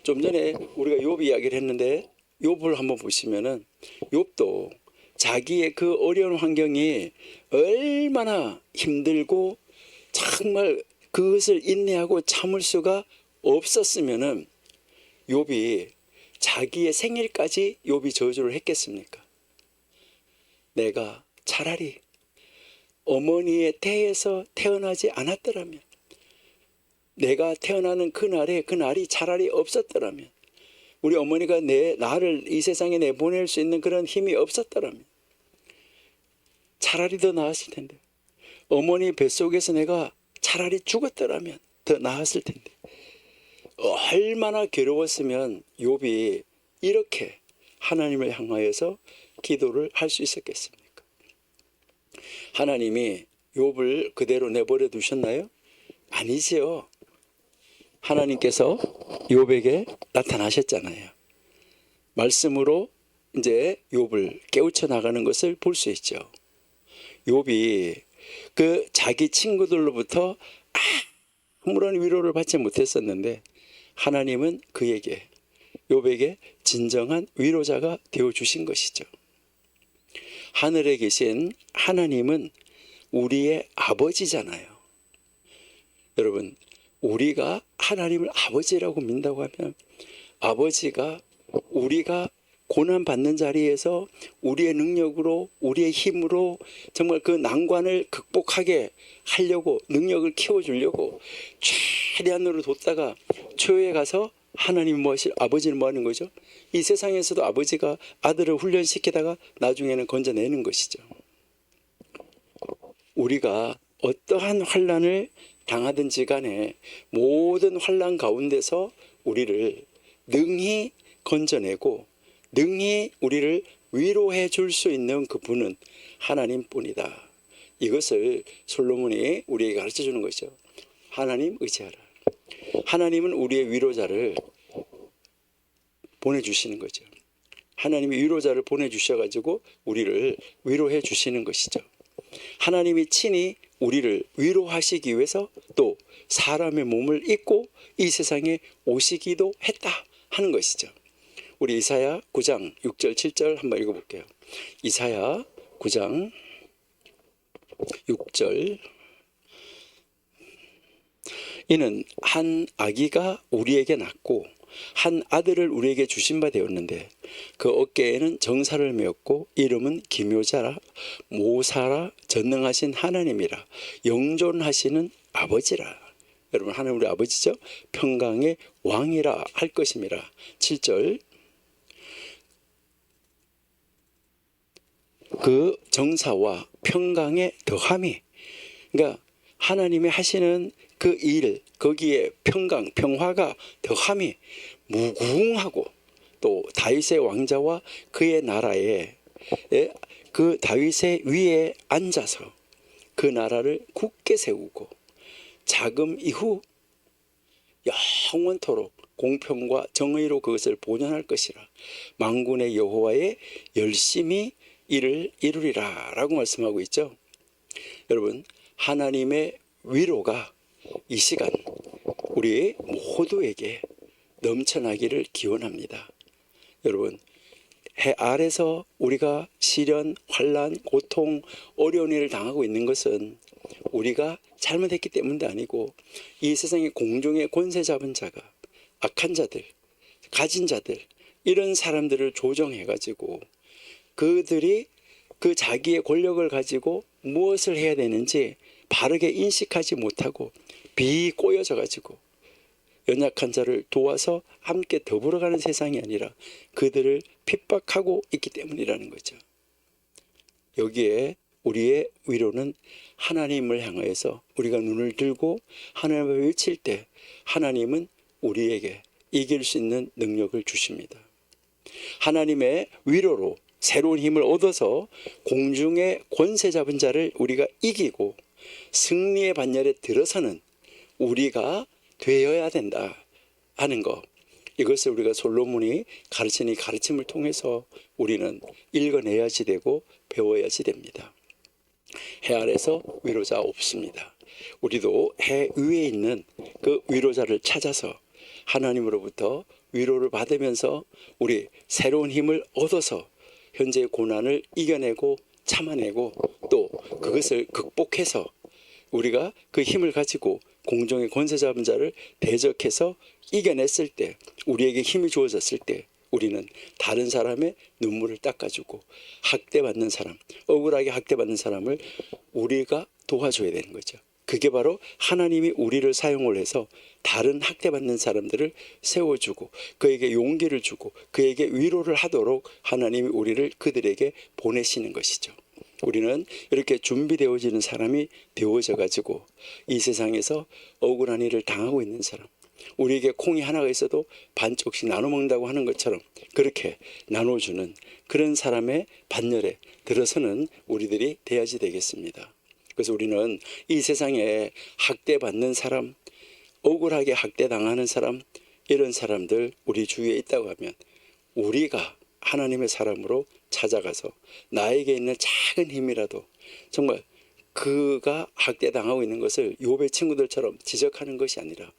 좀 전에 우리가 욥 이야기를 했는데, 욥을 한번 보시면은 욥도 자기의 그 어려운 환경이 얼마나 힘들고 정말 그것을 인내하고 참을 수가 없었으면은 욥이 자기의 생일까지 욥이 저주를 했겠습니까? 내가 차라리 어머니의 태에서 태어나지 않았더라면, 내가 태어나는 그날에 그 날이 차라리 없었더라면, 우리 어머니가 나를 이 세상에 내보낼 수 있는 그런 힘이 없었더라면 차라리 더 나았을 텐데, 어머니 뱃속에서 내가 차라리 죽었더라면 더 나았을 텐데, 얼마나 괴로웠으면 욥이 이렇게 하나님을 향하여서 기도를 할 수 있었겠습니까? 하나님이 욥을 그대로 내버려 두셨나요? 아니지요. 하나님께서 욥에게 나타나셨잖아요. 말씀으로 이제 욥을 깨우쳐 나가는 것을 볼 수 있죠. 욥이 그 자기 친구들로부터 아무런 위로를 받지 못했었는데, 하나님은 그에게, 욥에게 진정한 위로자가 되어 주신 것이죠. 하늘에 계신 하나님은 우리의 아버지잖아요. 여러분, 우리가 하나님을 아버지라고 믿는다고 하면, 아버지가 우리가 고난받는 자리에서 우리의 능력으로, 우리의 힘으로 정말 그 난관을 극복하게 하려고, 능력을 키워주려고 최대한으로 뒀다가 최후에 가서 하나님 아버지는 뭐 하는 거죠? 이 세상에서도 아버지가 아들을 훈련시키다가 나중에는 건져내는 것이죠. 우리가 어떠한 환난을 당하든지 간에 모든 환난 가운데서 우리를 능히 건져내고 능히 우리를 위로해 줄 수 있는 그분은 하나님뿐이다. 이것을 솔로몬이 우리에게 가르쳐 주는 것이죠. 하나님 의지하라. 하나님은 우리의 위로자를 보내주시는 거죠. 하나님이 위로자를 보내주셔가지고 우리를 위로해 주시는 것이죠. 하나님이 친히 우리를 위로하시기 위해서 또 사람의 몸을 입고 이 세상에 오시기도 했다 하는 것이죠. 우리 이사야 9장 6절 7절 한번 읽어볼게요. 이사야 9장 6절. 이는 한 아기가 우리에게 낳고 한 아들을 우리에게 주신 바 되었는데, 그 어깨에는 정사를 메었고 이름은 기묘자라, 모사라, 전능하신 하나님이라, 영존하시는 아버지라. 여러분, 하나님 우리 아버지죠. 평강의 왕이라 할 것임이라. 7절. 그 정사와 평강의 더함이, 그러니까 하나님이 하시는 그 일, 거기에 평강, 평화가 더함이 무궁하고, 또 다윗의 왕자와 그의 나라에, 그 다윗의 위에 앉아서 그 나라를 굳게 세우고 자금 이후 영원토록 공평과 정의로 그것을 본연할 것이라. 만군의 여호와의 열심히 이를 이루리라 라고 말씀하고 있죠. 여러분, 하나님의 위로가 이 시간 우리 모두에게 넘쳐나기를 기원합니다. 여러분, 해 아래서 우리가 시련, 환난, 고통, 어려운 일을 당하고 있는 것은 우리가 잘못했기 때문도 아니고, 이 세상의 공중의 권세 잡은 자가, 악한 자들, 가진 자들, 이런 사람들을 조정해가지고 그들이 그 자기의 권력을 가지고 무엇을 해야 되는지 바르게 인식하지 못하고 비꼬여져 가지고 연약한 자를 도와서 함께 더불어가는 세상이 아니라 그들을 핍박하고 있기 때문이라는 거죠. 여기에 우리의 위로는 하나님을 향해서 우리가 눈을 들고 하나님을 외칠 때 하나님은 우리에게 이길 수 있는 능력을 주십니다. 하나님의 위로로 새로운 힘을 얻어서 공중의 권세 잡은 자를 우리가 이기고 승리의 반열에 들어서는 우리가 되어야 된다 하는 것, 이것을 우리가 솔로몬이 가르친 이 가르침을 통해서 우리는 읽어내야지 되고 배워야지 됩니다. 해 아래서 위로자 없습니다. 우리도 해 위에 있는 그 위로자를 찾아서 하나님으로부터 위로를 받으면서 우리 새로운 힘을 얻어서 현재의 고난을 이겨내고 참아내고 또 그것을 극복해서 우리가 그 힘을 가지고 공중의 권세 잡은 자를 대적해서 이겨냈을 때, 우리에게 힘이 주어졌을 때 우리는 다른 사람의 눈물을 닦아주고 학대받는 사람, 억울하게 학대받는 사람을 우리가 도와줘야 되는 거죠. 그게 바로 하나님이 우리를 사용을 해서 다른 학대받는 사람들을 세워주고 그에게 용기를 주고 그에게 위로를 하도록 하나님이 우리를 그들에게 보내시는 것이죠. 우리는 이렇게 준비되어지는 사람이 되어져 가지고 이 세상에서 억울한 일을 당하고 있는 사람, 우리에게 콩이 하나가 있어도 반쪽씩 나눠 먹는다고 하는 것처럼 그렇게 나눠주는 그런 사람의 반열에 들어서는 우리들이 돼야지 되겠습니다. 그래서 우리는 이 세상에 학대받는 사람, 억울하게 학대당하는 사람, 이런 사람들 우리 주위에 있다고 하면 우리가 하나님의 사람으로 찾아가서 나에게 있는 작은 힘이라도 정말 그가 학대당하고 있는 것을 욥의 친구들처럼 지적하는 것이 아니라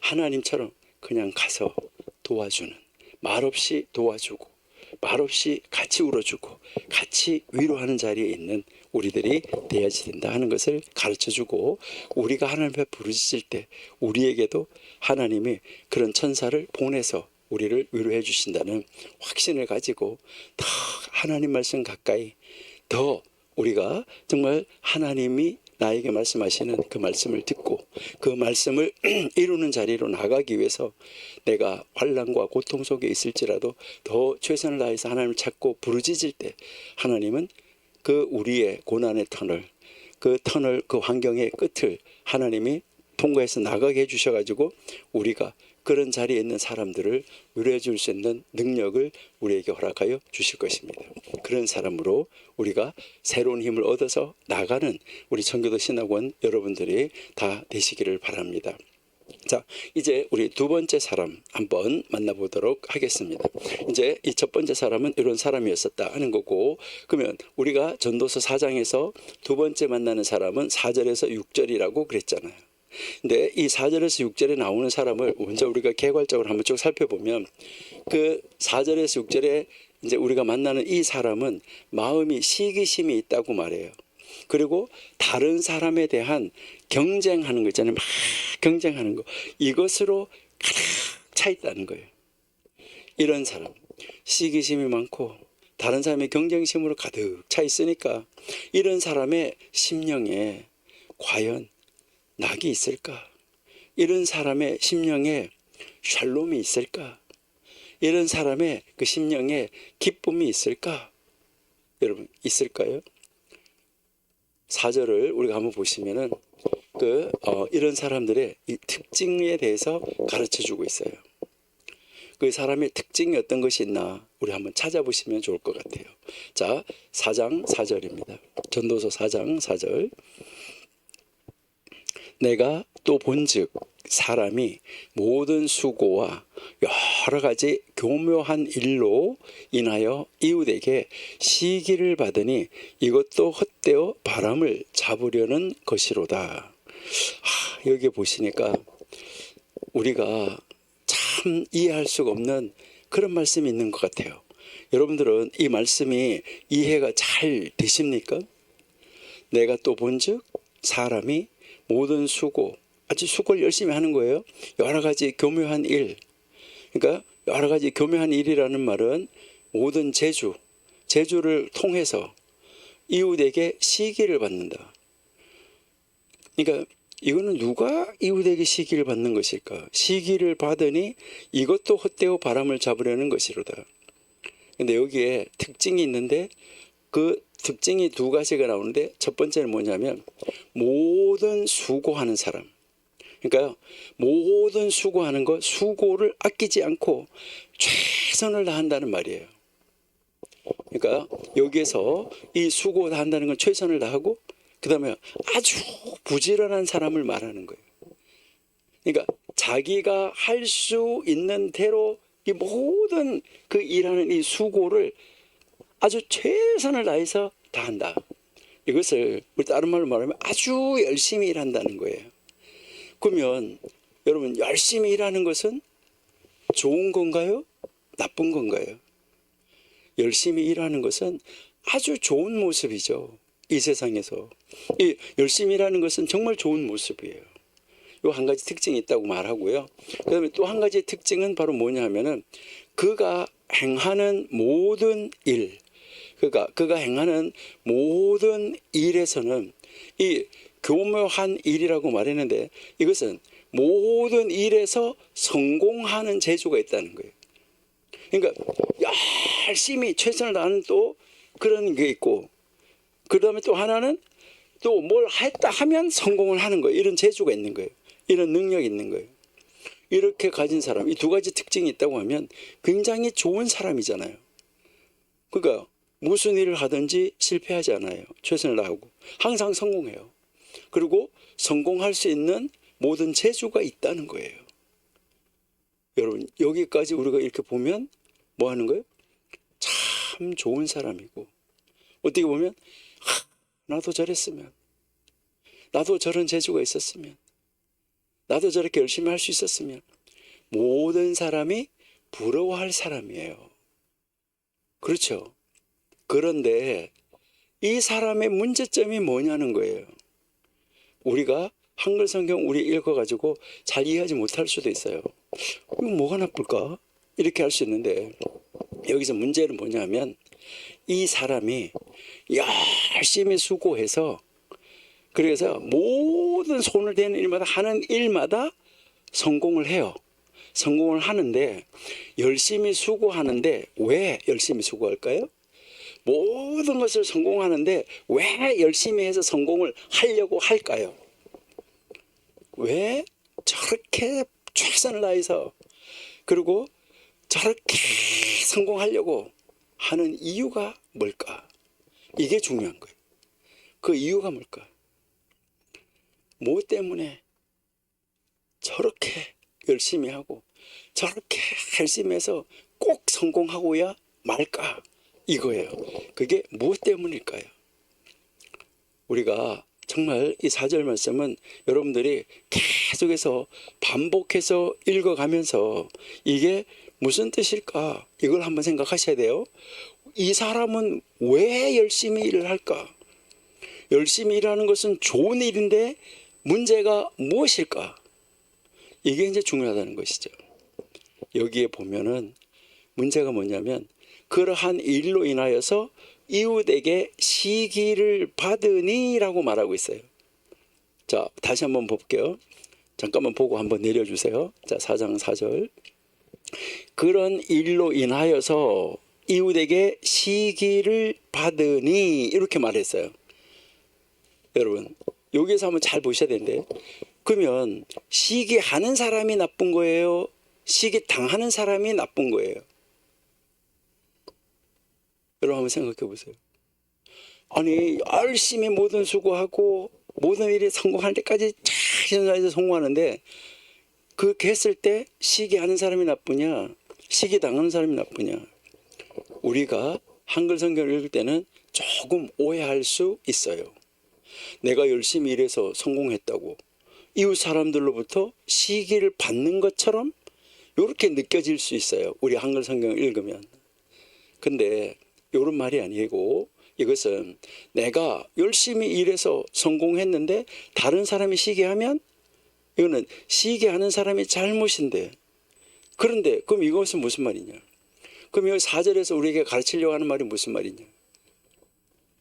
하나님처럼 그냥 가서 도와주는, 말없이 도와주고 말없이 같이 울어주고 같이 위로하는 자리에 있는 우리들이 돼야지 된다 하는 것을 가르쳐주고, 우리가 하나님 앞에 부르짖을 때 우리에게도 하나님이 그런 천사를 보내서 우리를 위로해 주신다는 확신을 가지고 더 하나님 말씀 가까이, 더 우리가 정말 하나님이 나에게 말씀하시는 그 말씀을 듣고 그 말씀을 이루는 자리로 나가기 위해서 내가 환난과 고통 속에 있을지라도 더 최선을 다해서 하나님을 찾고 부르짖을 때 하나님은 그 우리의 고난의 터널, 그 환경의 끝을 하나님이 통과해서 나가게 해주셔가지고 우리가 그런 자리에 있는 사람들을 위로해 줄 수 있는 능력을 우리에게 허락하여 주실 것입니다. 그런 사람으로 우리가 새로운 힘을 얻어서 나가는 우리 청교도 신학원 여러분들이 다 되시기를 바랍니다. 자, 이제 우리 두 번째 사람 한번 만나보도록 하겠습니다. 이제 이 첫 번째 사람은 이런 사람이었었다 하는 거고, 그러면 우리가 전도서 4장에서 두 번째 만나는 사람은 4절에서 6절이라고 그랬잖아요. 근데 이 4절에서 6절에 나오는 사람을 먼저 우리가 개괄적으로 한번 쭉 살펴보면 그 4절에서 6절에 이제 우리가 만나는 이 사람은 마음이 시기심이 있다고 말해요. 그리고 다른 사람에 대한 경쟁하는 거 있잖아요. 막 경쟁하는 거, 이것으로 가득 차 있다는 거예요. 이런 사람, 시기심이 많고 다른 사람의 경쟁심으로 가득 차 있으니까 이런 사람의 심령에 과연 낙이 있을까? 이런 사람의 심령에 샬롬이 있을까? 이런 사람의 그 심령에 기쁨이 있을까? 여러분, 있을까요? 4절을 우리가 한번 보시면은 이런 사람들의 이 특징에 대해서 가르쳐 주고 있어요. 그 사람의 특징이 어떤 것이 있나 우리 한번 찾아보시면 좋을 것 같아요. 자, 4장 4절입니다. 전도서 4장 4절. 내가 또 본즉 사람이 모든 수고와 여러 가지 교묘한 일로 인하여 이웃에게 시기를 받으니 이것도 헛되어 바람을 잡으려는 것이로다. 여기 보시니까 우리가 참 이해할 수가 없는 그런 말씀이 있는 것 같아요. 여러분들은 이 말씀이 이해가 잘 되십니까? 내가 또 본즉 사람이 모든 수고, 아주 수고를 열심히 하는 거예요. 여러 가지 교묘한 일. 그러니까 여러 가지 교묘한 일이라는 말은 모든 재주를 통해서 이웃에게 시기를 받는다. 그러니까 이거는 누가 이웃에게 시기를 받는 것일까? 시기를 받으니 이것도 헛되어 바람을 잡으려는 것이로다. 근데 여기에 특징이 있는데 그 특징이 두 가지가 나오는데 첫 번째는 뭐냐면 모든 수고하는 사람. 그러니까 모든 수고하는 것, 수고를 아끼지 않고 최선을 다한다는 말이에요. 그러니까 여기에서 이 수고한다는 건 최선을 다하고 그다음에 아주 부지런한 사람을 말하는 거예요. 그러니까 자기가 할 수 있는 대로 이 모든 그 일하는 이 수고를 아주 최선을 다해서 다한다. 이것을 우리 다른 말로 말하면 아주 열심히 일한다는 거예요. 그러면 여러분 열심히 일하는 것은 좋은 건가요? 나쁜 건가요? 열심히 일하는 것은 아주 좋은 모습이죠. 이 세상에서. 이 열심히 일하는 것은 정말 좋은 모습이에요. 요 한 가지 특징이 있다고 말하고요. 그 다음에 또 한 가지 특징은 바로 뭐냐 하면은 그가 행하는 모든 일, 그가 행하는 모든 일에서는 이 교묘한 일이라고 말했는데 이것은 모든 일에서 성공하는 재주가 있다는 거예요. 그러니까 열심히 최선을 다하는 또 그런 게 있고 그 다음에 또 하나는 또 뭘 했다 하면 성공을 하는 거예요. 이런 재주가 있는 거예요. 이런 능력이 있는 거예요. 이렇게 가진 사람, 이 두 가지 특징이 있다고 하면 굉장히 좋은 사람이잖아요. 그러니까 무슨 일을 하든지 실패하지 않아요. 최선을 다하고 항상 성공해요. 그리고 성공할 수 있는 모든 재주가 있다는 거예요. 여러분 여기까지 우리가 이렇게 보면 뭐 하는 거예요? 참 좋은 사람이고 어떻게 보면 나도 저랬으면, 나도 저런 재주가 있었으면, 나도 저렇게 열심히 할 수 있었으면 모든 사람이 부러워할 사람이에요. 그렇죠? 그런데 이 사람의 문제점이 뭐냐는 거예요. 우리가 한글 성경 우리 읽어가지고 잘 이해하지 못할 수도 있어요. 이거 뭐가 나쁠까? 이렇게 할 수 있는데 여기서 문제는 뭐냐면 이 사람이 열심히 수고해서 그래서 모든 손을 대는 일마다 하는 일마다 성공을 해요. 성공을 하는데 열심히 수고하는데 왜 열심히 수고할까요? 모든 것을 성공하는데 왜 열심히 해서 성공을 하려고 할까요? 왜 저렇게 최선을 다해서 그리고 저렇게 성공하려고 하는 이유가 뭘까? 이게 중요한 거예요. 그 이유가 뭘까? 뭐 때문에 저렇게 열심히 하고 저렇게 열심히 해서 꼭 성공하고야 말까? 이거예요. 그게 무엇 때문일까요? 우리가 정말 이 4절 말씀은 여러분들이 계속해서 반복해서 읽어가면서 이게 무슨 뜻일까? 이걸 한번 생각하셔야 돼요. 이 사람은 왜 열심히 일을 할까? 열심히 일하는 것은 좋은 일인데 문제가 무엇일까? 이게 이제 중요하다는 것이죠. 여기에 보면은 문제가 뭐냐면 그러한 일로 인하여서 이웃에게 시기를 받으니 라고 말하고 있어요. 자, 다시 한번 볼게요. 잠깐만 보고 한번 내려주세요. 자, 4장 4절. 그런 일로 인하여서 이웃에게 시기를 받으니 이렇게 말했어요. 여러분 여기서 한번 잘 보셔야 되는데 그러면 시기하는 사람이 나쁜 거예요? 시기 당하는 사람이 나쁜 거예요? 여러분 한번 생각해 보세요. 아니 열심히 모든 수고하고 모든 일이 성공할 때까지 최선을 성공하는데 그렇게 했을 때 시기하는 사람이 나쁘냐 시기 당하는 사람이 나쁘냐? 우리가 한글 성경을 읽을 때는 조금 오해할 수 있어요. 내가 열심히 일해서 성공했다고 이웃 사람들로부터 시기를 받는 것처럼 이렇게 느껴질 수 있어요. 우리 한글 성경을 읽으면. 근데 이런 말이 아니고 이것은 내가 열심히 일해서 성공했는데 다른 사람이 시기하면 이거는 시기하는 사람이 잘못인데 그런데 그럼 이것은 무슨 말이냐? 그럼 여기 4절에서 우리에게 가르치려고 하는 말이 무슨 말이냐?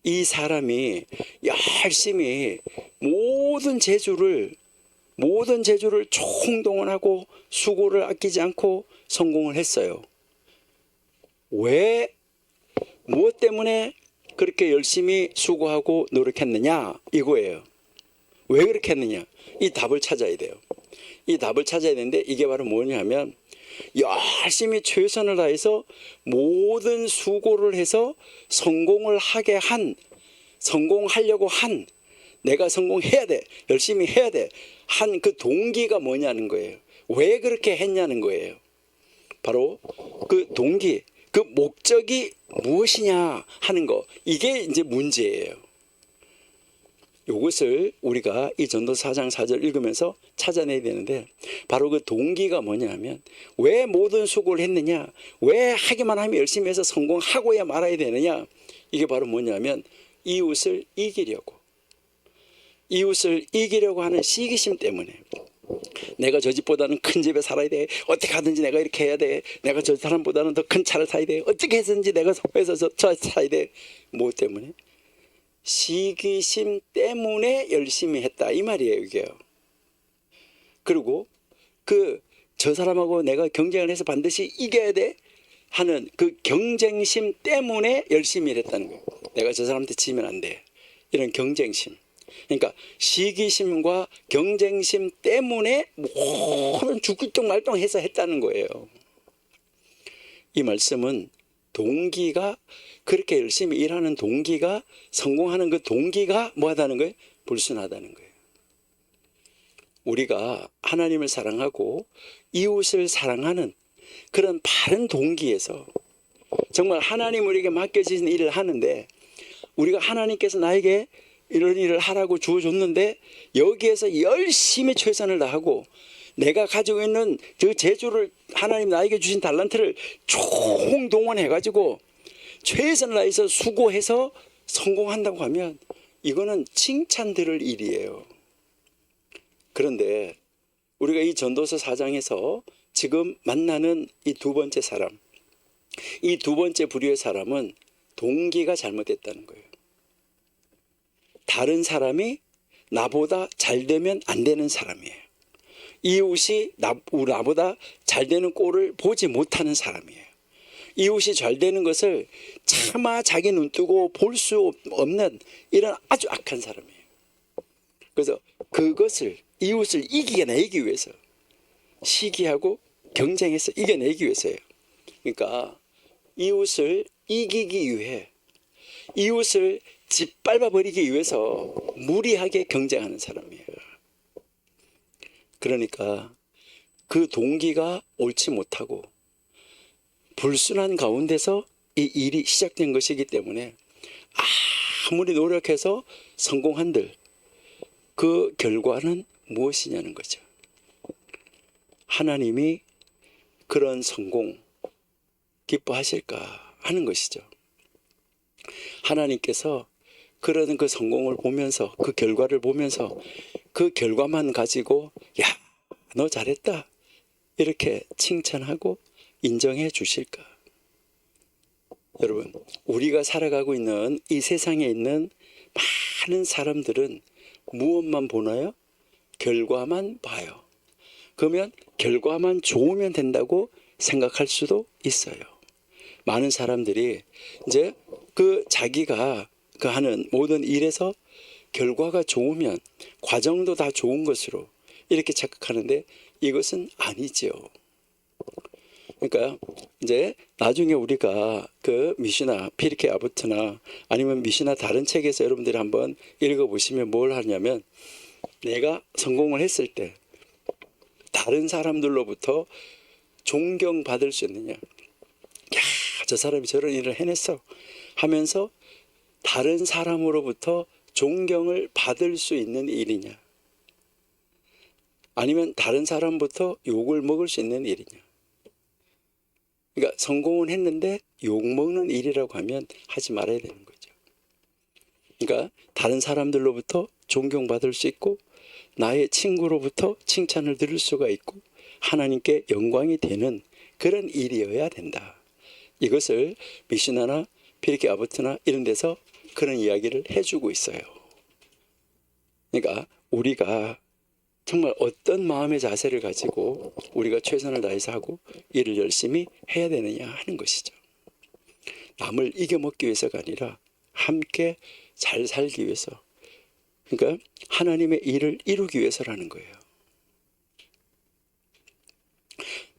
이 사람이 열심히 모든 재주를 총동원하고 수고를 아끼지 않고 성공을 했어요. 왜? 무엇 때문에 그렇게 열심히 수고하고 노력했느냐? 이거예요. 왜 그렇게 했느냐? 이 답을 찾아야 돼요. 이 답을 찾아야 되는데 이게 바로 뭐냐면 열심히 최선을 다해서 모든 수고를 해서 성공을 하게 한, 성공하려고 한, 내가 성공해야 돼, 열심히 해야 돼 한 그 동기가 뭐냐는 거예요. 왜 그렇게 했냐는 거예요. 바로 그 동기, 그 목적이 무엇이냐 하는 거, 이게 이제 문제예요. 이것을 우리가 이 전도서 4장 4절 읽으면서 찾아내야 되는데, 바로 그 동기가 뭐냐면 왜 모든 수고를 했느냐, 왜 하기만 하면 열심히 해서 성공하고야 말아야 되느냐, 이게 바로 뭐냐면 이웃을 이기려고, 이웃을 이기려고 하는 시기심 때문에, 내가 저 집보다는 큰 집에 살아야 돼, 어떻게 하든지 내가 이렇게 해야 돼, 내가 저 사람보다는 더 큰 차를 사야 돼, 어떻게 해서든지 내가 해서 저 사야 돼. 뭐 때문에? 시기심 때문에 열심히 했다 이 말이에요, 이게요. 그리고 저 사람하고 내가 경쟁을 해서 반드시 이겨야 돼 하는 그 경쟁심 때문에 열심히 일했다는 거예요. 내가 저 사람한테 지면 안 돼, 이런 경쟁심. 그러니까 시기심과 경쟁심 때문에 모든 죽을똥 말똥해서 했다는 거예요. 이 말씀은 동기가, 그렇게 열심히 일하는 동기가, 성공하는 그 동기가 뭐하다는 거예요? 불순하다는 거예요. 우리가 하나님을 사랑하고 이웃을 사랑하는 그런 바른 동기에서 정말 하나님 우리에게 맡겨진 일을 하는데, 우리가 하나님께서 나에게 이런 일을 하라고 주어줬는데 여기에서 열심히 최선을 다하고 내가 가지고 있는 그 재주를, 하나님 나에게 주신 달란트를 총동원해가지고 최선을 다해서 수고해서 성공한다고 하면 이거는 칭찬 들을 일이에요. 그런데 우리가 이 전도서 4장에서 지금 만나는 이 두 번째 사람, 이 두 번째 부류의 사람은 동기가 잘못됐다는 거예요. 다른 사람이 나보다 잘 되면 안 되는 사람이에요. 이웃이 나보다 잘 되는 꼴을 보지 못하는 사람이에요. 이웃이 잘 되는 것을 차마 자기 눈 뜨고 볼 수 없는 이런 아주 악한 사람이에요. 그래서 그것을, 이웃을 이겨내기 위해서 시기하고 경쟁해서 이겨내기 위해서예요. 그러니까 이웃을 이기기 위해, 이웃을 짓밟아 버리기 위해서 무리하게 경쟁하는 사람이에요. 그러니까 그 동기가 옳지 못하고 불순한 가운데서 이 일이 시작된 것이기 때문에 아무리 노력해서 성공한들 그 결과는 무엇이냐는 거죠. 하나님이 그런 성공 기뻐하실까 하는 것이죠. 하나님께서 그런 그 성공을 보면서, 그 결과를 보면서 그 결과만 가지고 야, 너 잘했다 이렇게 칭찬하고 인정해 주실까? 여러분, 우리가 살아가고 있는 이 세상에 있는 많은 사람들은 무엇만 보나요? 결과만 봐요. 그러면 결과만 좋으면 된다고 생각할 수도 있어요. 많은 사람들이 이제 자기가 하는 모든 일에서 결과가 좋으면 과정도 다 좋은 것으로 이렇게 착각하는데 이것은 아니죠. 그러니까 이제 나중에 우리가 그 미시나 피르케 아보트나 아니면 미시나 다른 책에서 여러분들이 한번 읽어보시면 뭘 하냐면, 내가 성공을 했을 때 다른 사람들로부터 존경받을 수 있느냐, 야, 저 사람이 저런 일을 해냈어 하면서 다른 사람으로부터 존경을 받을 수 있는 일이냐, 아니면 다른 사람부터 욕을 먹을 수 있는 일이냐. 그러니까 성공은 했는데 욕먹는 일이라고 하면 하지 말아야 되는 거죠. 그러니까 다른 사람들로부터 존경받을 수 있고 나의 친구로부터 칭찬을 들을 수가 있고 하나님께 영광이 되는 그런 일이어야 된다. 이것을 미시나나 피르케 아보트나 이런 데서 그런 이야기를 해주고 있어요. 그러니까 우리가 정말 어떤 마음의 자세를 가지고 우리가 최선을 다해서 하고 일을 열심히 해야 되느냐 하는 것이죠. 남을 이겨먹기 위해서가 아니라 함께 잘 살기 위해서, 그러니까 하나님의 일을 이루기 위해서라는 거예요.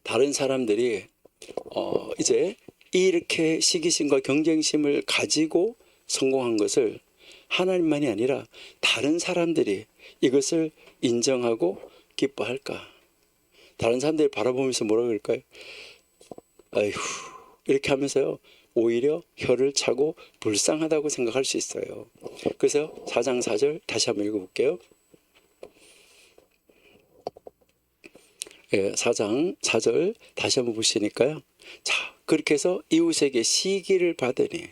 다른 사람들이 이제 이렇게 시기심과 경쟁심을 가지고 성공한 것을 하나님만이 아니라 다른 사람들이 이것을 인정하고 기뻐할까? 다른 사람들이 바라보면서 뭐라 그럴까요? 아휴, 이렇게 하면서요, 오히려 혀를 차고 불쌍하다고 생각할 수 있어요. 그래서 4장 4절 다시 한번 읽어볼게요. 4장 4절 다시 한번 보시니까요. 자, 그렇게 해서 이웃에게 시기를 받으니,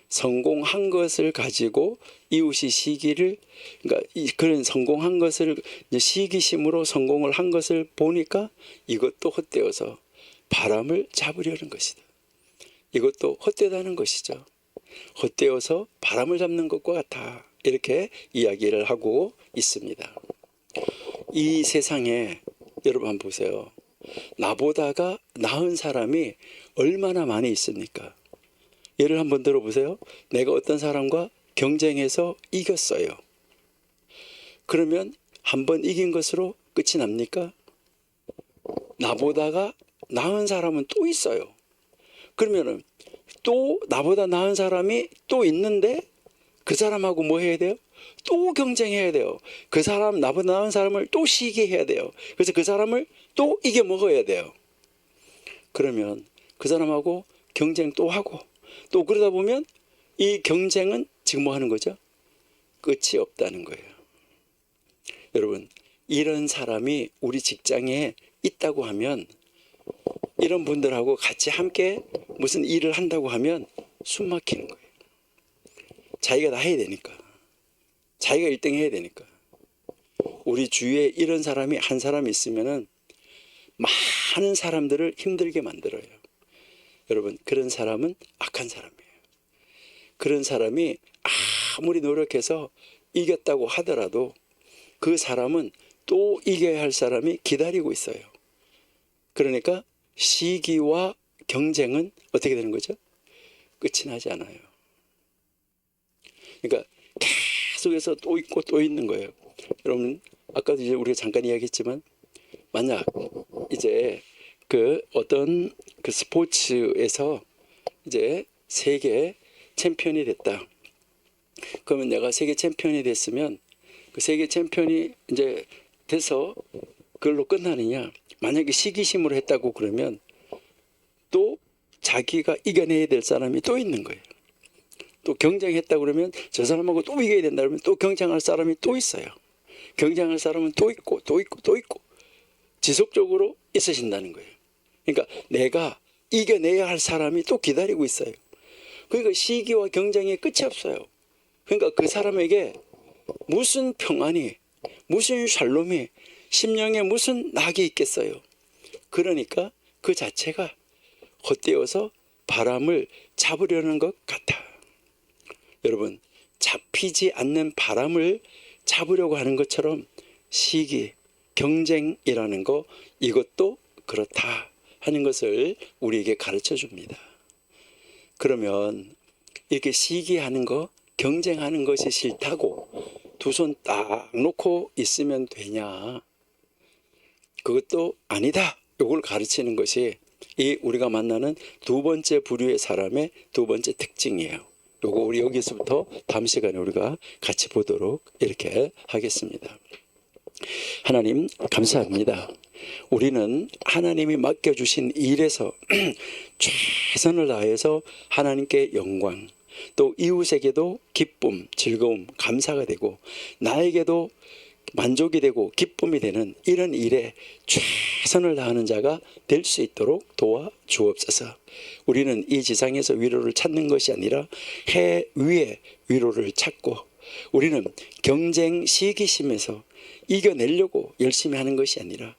성공한 것을 가지고 이웃이 시기를, 그러니까 그런 성공한 것을 이제 시기심으로 성공을 한 것을 보니까 이것도 헛되어서 바람을 잡으려는 것이다. 이것도 헛되다는 것이죠. 헛되어서 바람을 잡는 것과 같아. 이렇게 이야기를 하고 있습니다. 이 세상에 여러분 한번 보세요. 나보다가 나은 사람이 얼마나 많이 있습니까? 예를 한번 들어보세요. 내가 어떤 사람과 경쟁해서 이겼어요. 그러면 한번 이긴 것으로 끝이 납니까? 나보다가 나은 사람은 또 있어요. 그러면은 또 나보다 나은 사람이 또 있는데 그 사람하고 뭐 해야 돼요? 또 경쟁해야 돼요. 그 사람, 나보다 나은 사람을 또 시기해야 돼요. 그래서 그 사람을 또 이겨 먹어야 돼요. 그러면 그 사람하고 경쟁 또 하고 또 그러다 보면 이 경쟁은 지금 뭐 하는 거죠? 끝이 없다는 거예요. 여러분, 이런 사람이 우리 직장에 있다고 하면, 이런 분들하고 같이 함께 무슨 일을 한다고 하면 숨 막히는 거예요. 자기가 다 해야 되니까. 자기가 1등 해야 되니까. 우리 주위에 이런 사람이 한 사람 있으면은 많은 사람들을 힘들게 만들어요. 여러분, 그런 사람은 악한 사람이에요. 그런 사람이 아무리 노력해서 이겼다고 하더라도 그 사람은 또 이겨야 할 사람이 기다리고 있어요. 그러니까 시기와 경쟁은 어떻게 되는 거죠? 끝이 나지 않아요. 그러니까 계속해서 또 있고 또 있는 거예요. 여러분, 아까도 이제 우리가 잠깐 이야기했지만, 만약 이제 그 어떤 그 스포츠에서 이제 세계 챔피언이 됐다. 그러면 내가 세계 챔피언이 됐으면 그 세계 챔피언이 이제 돼서 그걸로 끝나느냐? 만약에 시기심으로 했다고 그러면 또 자기가 이겨내야 될 사람이 또 있는 거예요. 또 경쟁했다고 그러면 저 사람하고 또 이겨야 된다 그러면 또 경쟁할 사람이 또 있어요. 경쟁할 사람은 또 있고 또 있고 또 있고 지속적으로 있으신다는 거예요. 그러니까 내가 이겨내야 할 사람이 또 기다리고 있어요. 그러니까 시기와 경쟁이 끝이 없어요. 그러니까 그 사람에게 무슨 평안이, 무슨 샬롬이, 심령에 무슨 낙이 있겠어요. 그러니까 그 자체가 헛되어서 바람을 잡으려는 것 같아. 여러분, 잡히지 않는 바람을 잡으려고 하는 것처럼 시기, 경쟁이라는 거, 이것도 그렇다 하는 것을 우리에게 가르쳐 줍니다. 그러면 이렇게 시기하는 거, 경쟁하는 것이 싫다고 두 손 딱 놓고 있으면 되냐? 그것도 아니다. 이걸 가르치는 것이 이 우리가 만나는 두 번째 부류의 사람의 두 번째 특징이에요. 요거 우리 여기서부터 다음 시간에 우리가 같이 보도록 이렇게 하겠습니다. 하나님 감사합니다. 우리는 하나님이 맡겨주신 일에서 최선을 다해서 하나님께 영광, 또 이웃에게도 기쁨, 즐거움, 감사가 되고 나에게도 만족이 되고 기쁨이 되는 이런 일에 최선을 다하는 자가 될 수 있도록 도와 주옵소서. 우리는 이 지상에서 위로를 찾는 것이 아니라 해 위에 위로를 찾고, 우리는 경쟁 시기심에서 이겨내려고 열심히 하는 것이 아니라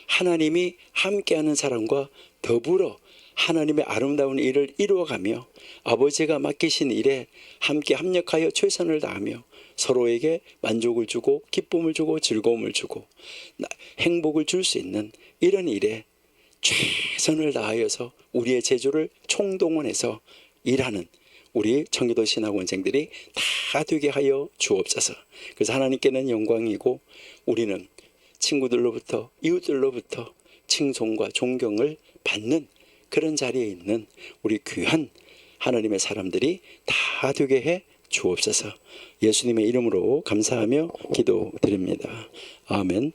하나님이 함께하는 사람과 더불어 하나님의 아름다운 일을 이루어가며 아버지가 맡기신 일에 함께 합력하여 최선을 다하며 서로에게 만족을 주고 기쁨을 주고 즐거움을 주고 행복을 줄 수 있는 이런 일에 최선을 다하여서 우리의 재주를 총동원해서 일하는 우리 청교도 신학원생들이 다 되게 하여 주옵소서. 그래서 하나님께는 영광이고 우리는 친구들로부터 이웃들로부터 칭송과 존경을 받는 그런 자리에 있는 우리 귀한 하나님의 사람들이 다 되게 해 주옵소서. 예수님의 이름으로 감사하며 기도드립니다. 아멘.